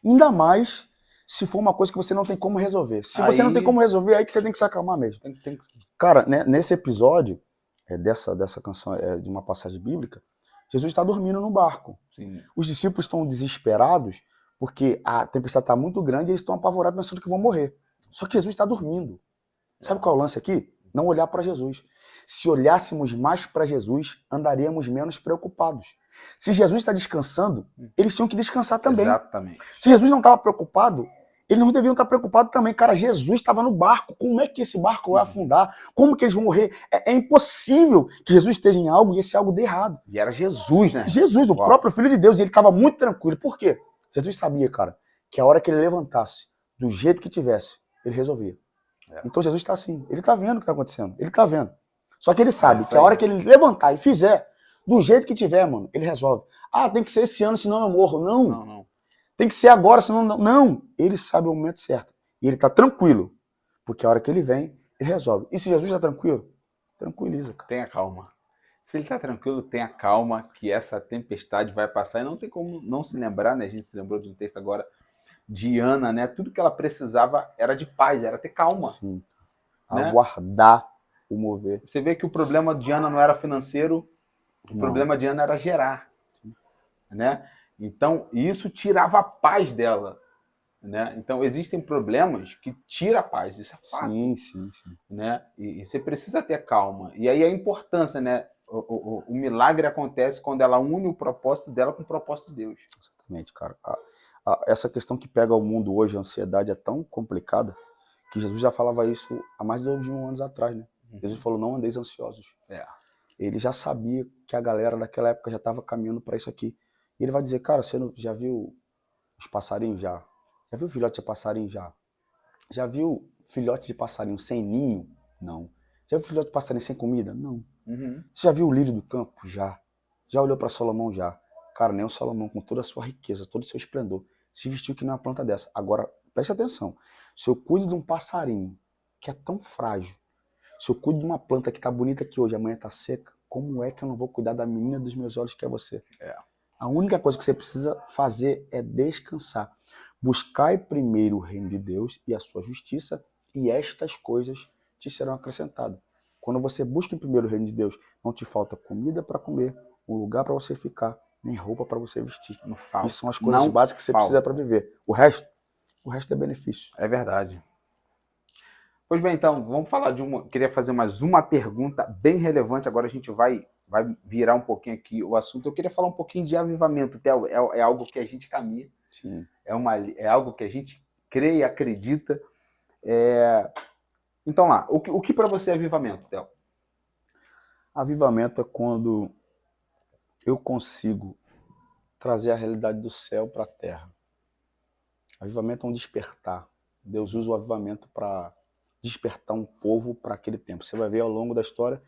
Ainda mais se for uma coisa que você não tem como resolver. Se você não tem como resolver, é aí que você tem que se acalmar mesmo. Cara, né, nesse episódio dessa canção, de uma passagem bíblica, Jesus está dormindo no barco. Sim. Os discípulos estão desesperados porque a tempestade está muito grande e eles estão apavorados pensando que vão morrer. Só que Jesus está dormindo. Sabe qual é o lance aqui? Não olhar para Jesus. Se olhássemos mais para Jesus, andaríamos menos preocupados. Se Jesus está descansando, eles tinham que descansar também. Exatamente. Se Jesus não estava preocupado, eles não deviam estar preocupados também. Cara, Jesus estava no barco. Como é que esse barco vai afundar? Como que eles vão morrer? É impossível que Jesus esteja em algo e esse algo dê errado. E era Jesus, né? Jesus, o próprio Filho de Deus, e ele estava muito tranquilo. Por quê? Jesus sabia, cara, que a hora que ele levantasse, do jeito que tivesse, ele resolvia. Então Jesus está assim, ele está vendo o que está acontecendo, ele está vendo. Só que ele sabe que a hora que ele levantar e fizer, do jeito que tiver, mano, ele resolve. Ah, tem que ser esse ano, senão eu morro. Não. Tem que ser agora, senão não. Não. Ele sabe o momento certo. E ele está tranquilo, porque a hora que ele vem, ele resolve. E se Jesus está tranquilo, tranquiliza, cara. Tenha calma. Se ele está tranquilo, tenha calma, que essa tempestade vai passar. E não tem como não se lembrar, né? A gente se lembrou de um texto agora de Ana, né? Tudo que ela precisava era de paz, era ter calma. Sim. Aguardar o mover. Você vê que o problema de Ana não era financeiro, o problema de Ana era gerar. Né? Então, isso tirava a paz dela. Né? Então, existem problemas que tiram a paz, isso é fato. Sim. Né? E você precisa ter calma. E aí a importância, né? O milagre acontece quando ela une o propósito dela com o propósito de Deus. Exatamente, cara. Essa questão que pega o mundo hoje, a ansiedade é tão complicada, que Jesus já falava isso há mais de 2.000 anos atrás, né? Jesus falou, não andeis ansiosos. Ele já sabia que a galera daquela época já estava caminhando para isso aqui. E ele vai dizer, cara, você já viu os passarinhos já? Já viu filhote de passarinho já? Já viu filhote de passarinho sem ninho? Não. Já viu filhote de passarinho sem comida? Não. Você já viu o lírio do campo? Já. Já olhou para Salomão? Já. Cara, nem o Salomão, com toda a sua riqueza, todo o seu esplendor, se vestiu que nem uma planta dessa. Agora, preste atenção. Se eu cuido de um passarinho que é tão frágil, se eu cuido de uma planta que tá bonita aqui hoje, amanhã tá seca, como é que eu não vou cuidar da menina dos meus olhos que é você? A única coisa que você precisa fazer é descansar. Buscai primeiro o reino de Deus e a sua justiça, e estas coisas te serão acrescentadas. Quando você busca em primeiro o reino de Deus, não te falta comida para comer, um lugar para você ficar, nem roupa para você vestir. Não falta. Isso são as coisas básicas que você precisa para viver. O resto é benefício. É verdade. Pois bem, então, vamos falar de uma... Queria fazer mais uma pergunta bem relevante. Agora a gente vai virar um pouquinho aqui o assunto. Eu queria falar um pouquinho de avivamento, Theo. É algo que a gente caminha. Sim. É algo que a gente crê e acredita. Então lá, o que para você é avivamento, Theo? Avivamento é quando eu consigo trazer a realidade do céu para a terra. Avivamento é um despertar. Deus usa o avivamento para despertar um povo para aquele tempo. Você vai ver ao longo da história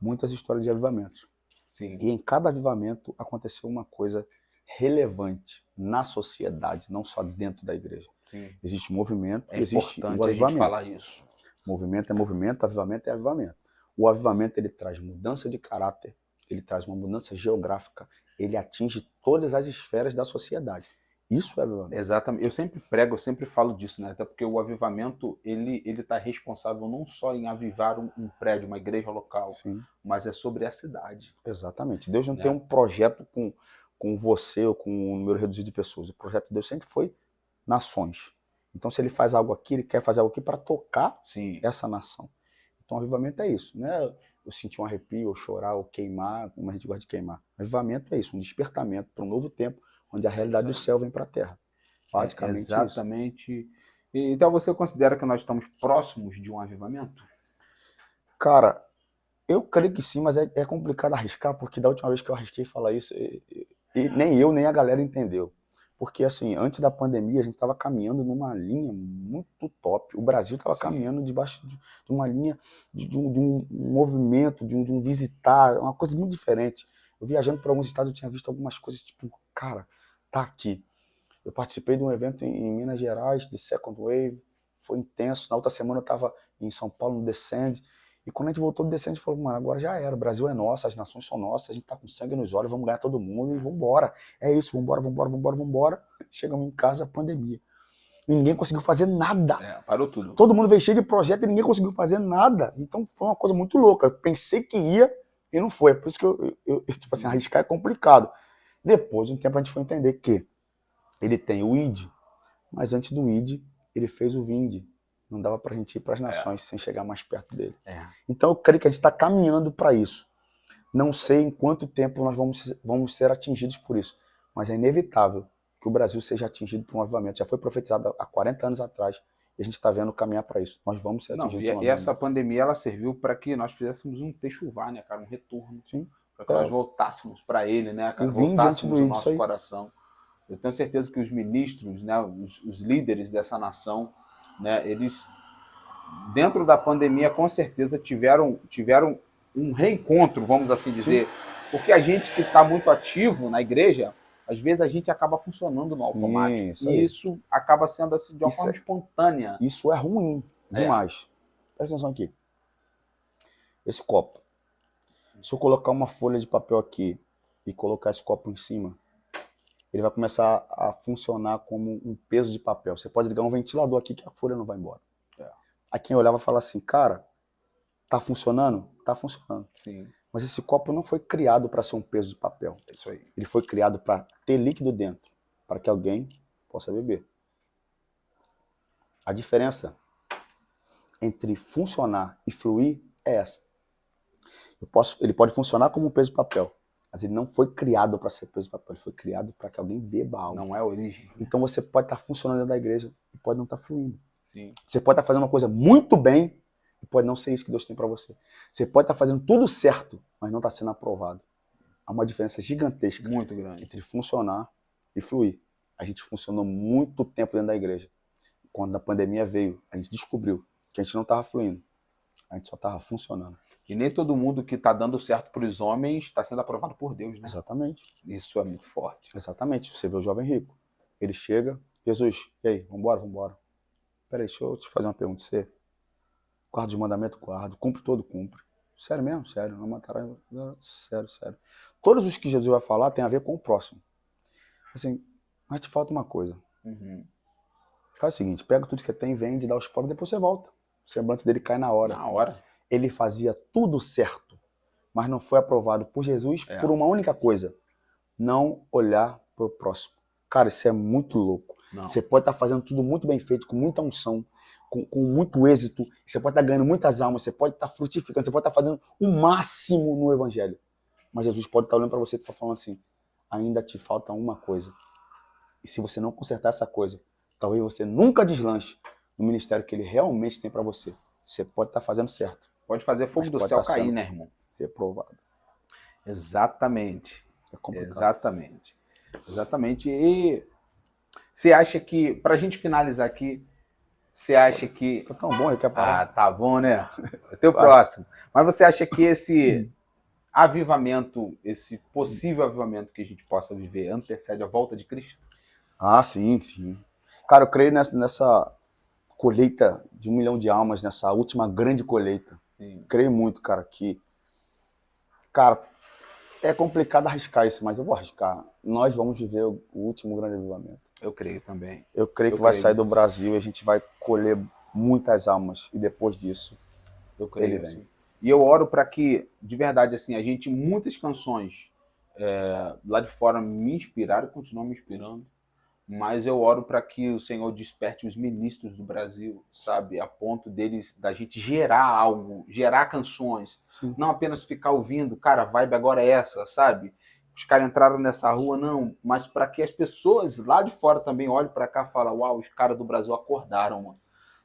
muitas histórias de avivamentos. Sim. E em cada avivamento aconteceu uma coisa relevante na sociedade, não só dentro da igreja. Sim. Existe movimento, É existe o importante a avivamento. gente falar isso. Movimento é movimento, avivamento é avivamento. O avivamento ele traz mudança de caráter, ele traz uma mudança geográfica, ele atinge todas as esferas da sociedade. Isso é avivamento. Exatamente. Eu sempre prego, eu sempre falo disso, né? Até porque o avivamento, ele está responsável não só em avivar um prédio, uma igreja local, Sim. mas é sobre a cidade. Exatamente. Deus não Né? tem um projeto com você ou com um número reduzido de pessoas. O projeto de Deus sempre foi nações. Então, se ele faz algo aqui, ele quer fazer algo aqui para tocar Sim. essa nação. Então, avivamento é isso, né? Eu sentir um arrepio, ou chorar, ou queimar, como a gente gosta de queimar. Avivamento é isso, um despertamento para um novo tempo, onde a realidade do céu vem para a terra. Basicamente exatamente isso. Então, você considera que nós estamos próximos de um avivamento? Cara, eu creio que sim, mas é complicado arriscar, porque da última vez que eu arrisquei falar isso, e nem eu, nem a galera entendeu. Porque, assim, antes da pandemia, a gente estava caminhando numa linha muito top. O Brasil estava caminhando debaixo de uma linha, de um movimento, de um visitar, uma coisa muito diferente. Eu viajando por alguns estados, eu tinha visto algumas coisas, tipo, cara, tá aqui. Eu participei de um evento em Minas Gerais, de Second Wave, foi intenso. Na outra semana eu estava em São Paulo, no Descend. E quando a gente voltou do Descend, a gente falou, mano, agora já era, o Brasil é nosso, as nações são nossas, a gente tá com sangue nos olhos, vamos ganhar todo mundo e vambora. É isso, vambora. Chegamos em casa, a pandemia. E ninguém conseguiu fazer nada. Parou tudo. Todo mundo veio cheio de projeto e ninguém conseguiu fazer nada. Então foi uma coisa muito louca. Eu pensei que ia e não foi. É por isso que eu tipo assim, arriscar é complicado. Depois de um tempo a gente foi entender que ele tem o ID, mas antes do ID, ele fez o Vinde. Não dava pra gente ir para as nações sem chegar mais perto dele. Então eu creio que a gente está caminhando para isso. Não sei em quanto tempo nós vamos ser atingidos por isso, mas é inevitável que o Brasil seja atingido por um avivamento. Já foi profetizado há 40 anos atrás e a gente está vendo caminhar para isso. Nós vamos ser atingidos por um avivamento. E essa pandemia ela serviu para que nós fizéssemos um techuvá, né, cara, um retorno. Sim. Para que nós voltássemos para ele, né, cara, o Vinde antes do ID, nosso coração. Eu tenho certeza que os ministros, né, os líderes dessa nação, né, eles, dentro da pandemia, com certeza tiveram um reencontro, vamos assim dizer. Sim. Porque a gente que está muito ativo na igreja, às vezes a gente acaba funcionando no automático. E isso acaba sendo assim, de uma forma espontânea. Isso é ruim demais. Presta atenção aqui. Esse copo. Se eu colocar uma folha de papel aqui e colocar esse copo em cima, ele vai começar a funcionar como um peso de papel. Você pode ligar um ventilador aqui que a folha não vai embora. Aí quem olhava fala assim, cara, tá funcionando? Tá funcionando. Sim. Mas esse copo não foi criado para ser um peso de papel. É isso aí. Ele foi criado para ter líquido dentro, para que alguém possa beber. A diferença entre funcionar e fluir é essa. Ele pode funcionar como um peso de papel, mas ele não foi criado para ser peso de papel, ele foi criado para que alguém beba algo. Não é a origem. Então você pode estar funcionando dentro da igreja e pode não estar fluindo. Sim. Você pode estar fazendo uma coisa muito bem e pode não ser isso que Deus tem para você. Você pode estar fazendo tudo certo, mas não está sendo aprovado. Há uma diferença gigantesca muito grande entre funcionar e fluir. A gente funcionou muito tempo dentro da igreja. Quando a pandemia veio, a gente descobriu que a gente não estava fluindo. A gente só estava funcionando. E nem todo mundo que está dando certo para os homens está sendo aprovado por Deus, né? Exatamente. Isso é muito forte. Exatamente. Você vê o jovem rico. Ele chega, Jesus, e aí, vambora. Peraí, deixa eu te fazer uma pergunta. Você guarda os mandamentos? Guardo. Cumpre todo? Cumpre. Sério mesmo? Sério. Não matará? Sério. Todos os que Jesus vai falar tem a ver com o próximo. Assim, mas te falta uma coisa. Faz o seguinte, pega tudo que você tem, vende, dá aos pobres, depois você volta. O semblante dele cai na hora. Na hora. ele fazia tudo certo, mas não foi aprovado por Jesus por uma única coisa: não olhar para o próximo. Cara, isso é muito louco. Não. Você pode estar fazendo tudo muito bem feito, com muita unção, com muito êxito, você pode estar ganhando muitas almas, você pode estar frutificando, você pode estar fazendo o máximo no evangelho. Mas Jesus pode estar olhando para você e estar falando assim: ainda te falta uma coisa. E se você não consertar essa coisa, talvez você nunca deslanche no ministério que ele realmente tem para você. Você pode estar fazendo certo. Pode fazer fogo do céu cair, né, irmão? Reprovado. Exatamente. É complicado. Exatamente. E você acha que, pra gente finalizar aqui, você acha que... Tá tão bom, quer parar? Ah, tá bom, né? Até o próximo. Mas você acha que esse avivamento, esse possível avivamento que a gente possa viver, antecede a volta de Cristo? Ah, sim. Cara, eu creio nessa colheita de 1 milhão de almas, nessa última grande colheita. Sim. Creio muito, cara, que... Cara, é complicado arriscar isso, mas eu vou arriscar. Nós vamos viver o último grande avivamento. Eu creio também. Eu creio que vai sair do Brasil e a gente vai colher muitas almas. E depois disso, ele vem. Assim. E eu oro para que, de verdade, assim, muitas canções lá de fora me inspiraram e continuam me inspirando. Mas eu oro para que o Senhor desperte os ministros do Brasil, sabe? A ponto da gente gerar algo, gerar canções. Sim. Não apenas ficar ouvindo, cara, a vibe agora é essa, sabe? Os caras entraram nessa rua, não. Mas para que as pessoas lá de fora também olhem para cá e falem: uau, os caras do Brasil acordaram, mano.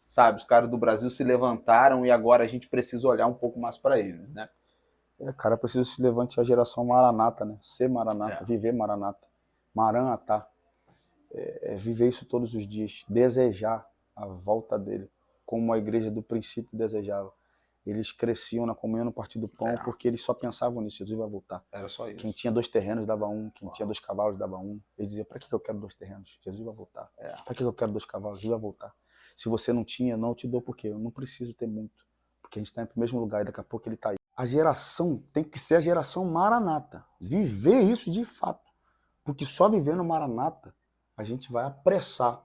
Sabe? Os caras do Brasil se levantaram e agora a gente precisa olhar um pouco mais para eles, né? Cara, preciso se levante a geração Maranata, né? Ser Maranata, viver Maranata. Maranatá. Viver isso todos os dias, desejar a volta dele, como a igreja do princípio desejava. Eles cresciam na comunhão, no partir do pão, porque eles só pensavam nisso: Jesus vai voltar. Era só isso. Quem tinha 2 terrenos dava 1, quem tinha 2 cavalos dava 1. Ele dizia: para que eu quero 2 terrenos? Jesus vai voltar. Para que eu quero 2 cavalos? Jesus vai voltar. Se você não tinha, não, eu te dou. Por quê? Eu não preciso ter muito, porque a gente está no mesmo lugar e daqui a pouco ele está aí. A geração tem que ser a geração Maranata, viver isso de fato, porque só vivendo Maranata a gente vai apressar,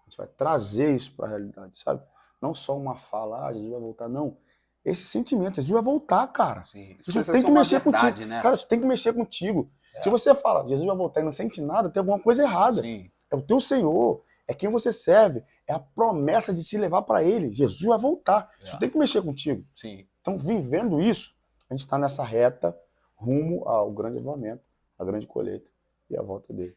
a gente vai trazer isso para a realidade, sabe? Não só uma fala: Jesus vai voltar, não. Esse sentimento: Jesus vai voltar, cara. Sim. Isso tem que mexer contigo. Né? Cara, isso tem que mexer contigo. Se você fala: Jesus vai voltar e não sente nada, tem alguma coisa errada. Sim. É o teu Senhor, é quem você serve, é a promessa de te levar para Ele. Jesus vai voltar. Isso tem que mexer contigo. Sim. Então, vivendo isso, a gente está nessa reta rumo ao grande avivamento, a grande colheita e a volta dele.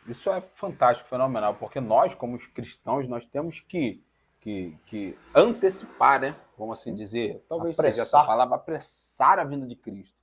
Isso é fantástico, fenomenal, porque nós, como os cristãos, nós temos que antecipar, né? Vamos assim dizer, talvez seja essa palavra, apressar a vinda de Cristo,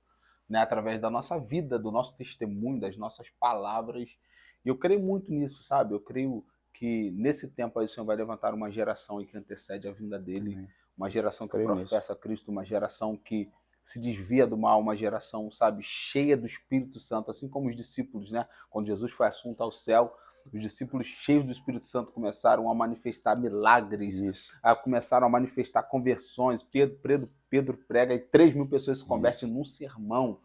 né? Através da nossa vida, do nosso testemunho, das nossas palavras. E eu creio muito nisso, sabe? Eu creio que nesse tempo aí o Senhor vai levantar uma geração aí que antecede a vinda dele, uma geração que professa Cristo, uma geração que se desvia do mal, uma geração, sabe, cheia do Espírito Santo, assim como os discípulos, né? Quando Jesus foi assunto ao céu, os discípulos cheios do Espírito Santo começaram a manifestar milagres, começaram a manifestar conversões. Pedro prega e 3.000 pessoas se convertem num sermão.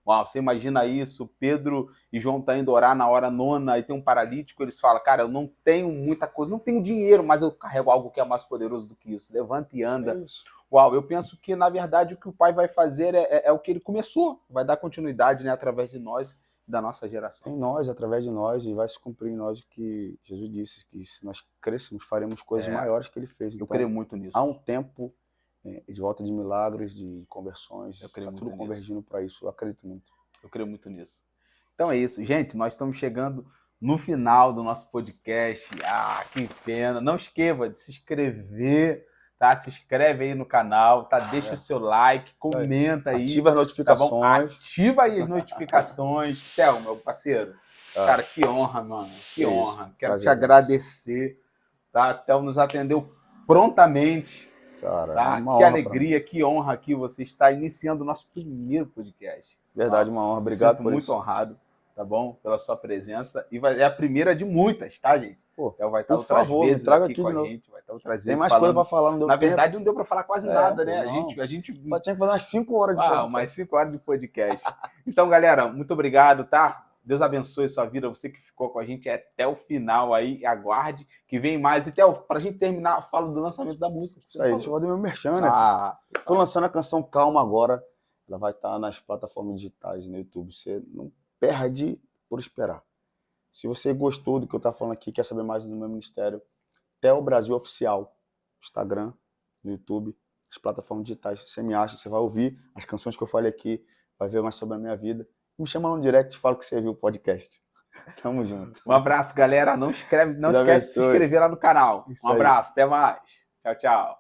Uau, você imagina isso? Pedro e João estão indo orar na hora 9ª e tem um paralítico, eles falam: cara, eu não tenho muita coisa, não tenho dinheiro, mas eu carrego algo que é mais poderoso do que isso. Levanta e anda. Uau, eu penso que, na verdade, o que o Pai vai fazer é o que ele começou. Vai dar continuidade, né, através de nós, da nossa geração. Em nós, através de nós, e vai se cumprir em nós o que Jesus disse, que se nós crescemos, faremos coisas maiores que ele fez. Então, eu creio muito nisso. Há um tempo de volta de milagres, de conversões, eu creio tá tudo convergindo para isso. Eu acredito muito. Eu creio muito nisso. Então é isso. Gente, nós estamos chegando no final do nosso podcast. Ah, que pena. Não esqueça de se inscrever, tá? Se inscreve aí no canal, tá? Deixa o seu like, comenta aí. Ativa as notificações. Tá, ativa aí as notificações. Théo, meu parceiro. Cara, que honra, mano. Que honra. Quero te agradecer. Tá? Théo nos atendeu prontamente. Cara, tá? Que alegria, que honra que você está iniciando o nosso primeiro podcast. Verdade, uma honra. Obrigado por muito isso. Muito honrado, tá bom? Pela sua presença. E é a primeira de muitas, tá, gente? Pô, vai estar por favor, vezes traga aqui aqui com de a novo. gente. Vai estar outras Tem vezes mais falando. coisa para falar, não deu Na tempo. verdade, não deu para falar quase nada, né? Não. A gente Só tinha que fazer umas 5 horas de podcast. Mais 5 horas de podcast. Então, galera, muito obrigado, tá? Deus abençoe sua vida, você que ficou com a gente até o final aí, aguarde que vem mais. E, Theo, pra gente terminar, fala do lançamento da música. Isso aí, deixa eu fazer meu merchan, né? Tô lançando a canção Calma agora. Ela vai estar nas plataformas digitais, no YouTube. Você não perde por esperar. Se você gostou do que eu tô falando aqui, quer saber mais do meu ministério, Theo Brasil Oficial, Instagram, no YouTube, as plataformas digitais. Você me acha, você vai ouvir as canções que eu falei aqui, vai ver mais sobre a minha vida. Me chama no direct e fala que você viu o podcast. Tamo junto. Um abraço, galera. Não esquece de se inscrever lá no canal. Um abraço, até mais. Tchau, tchau.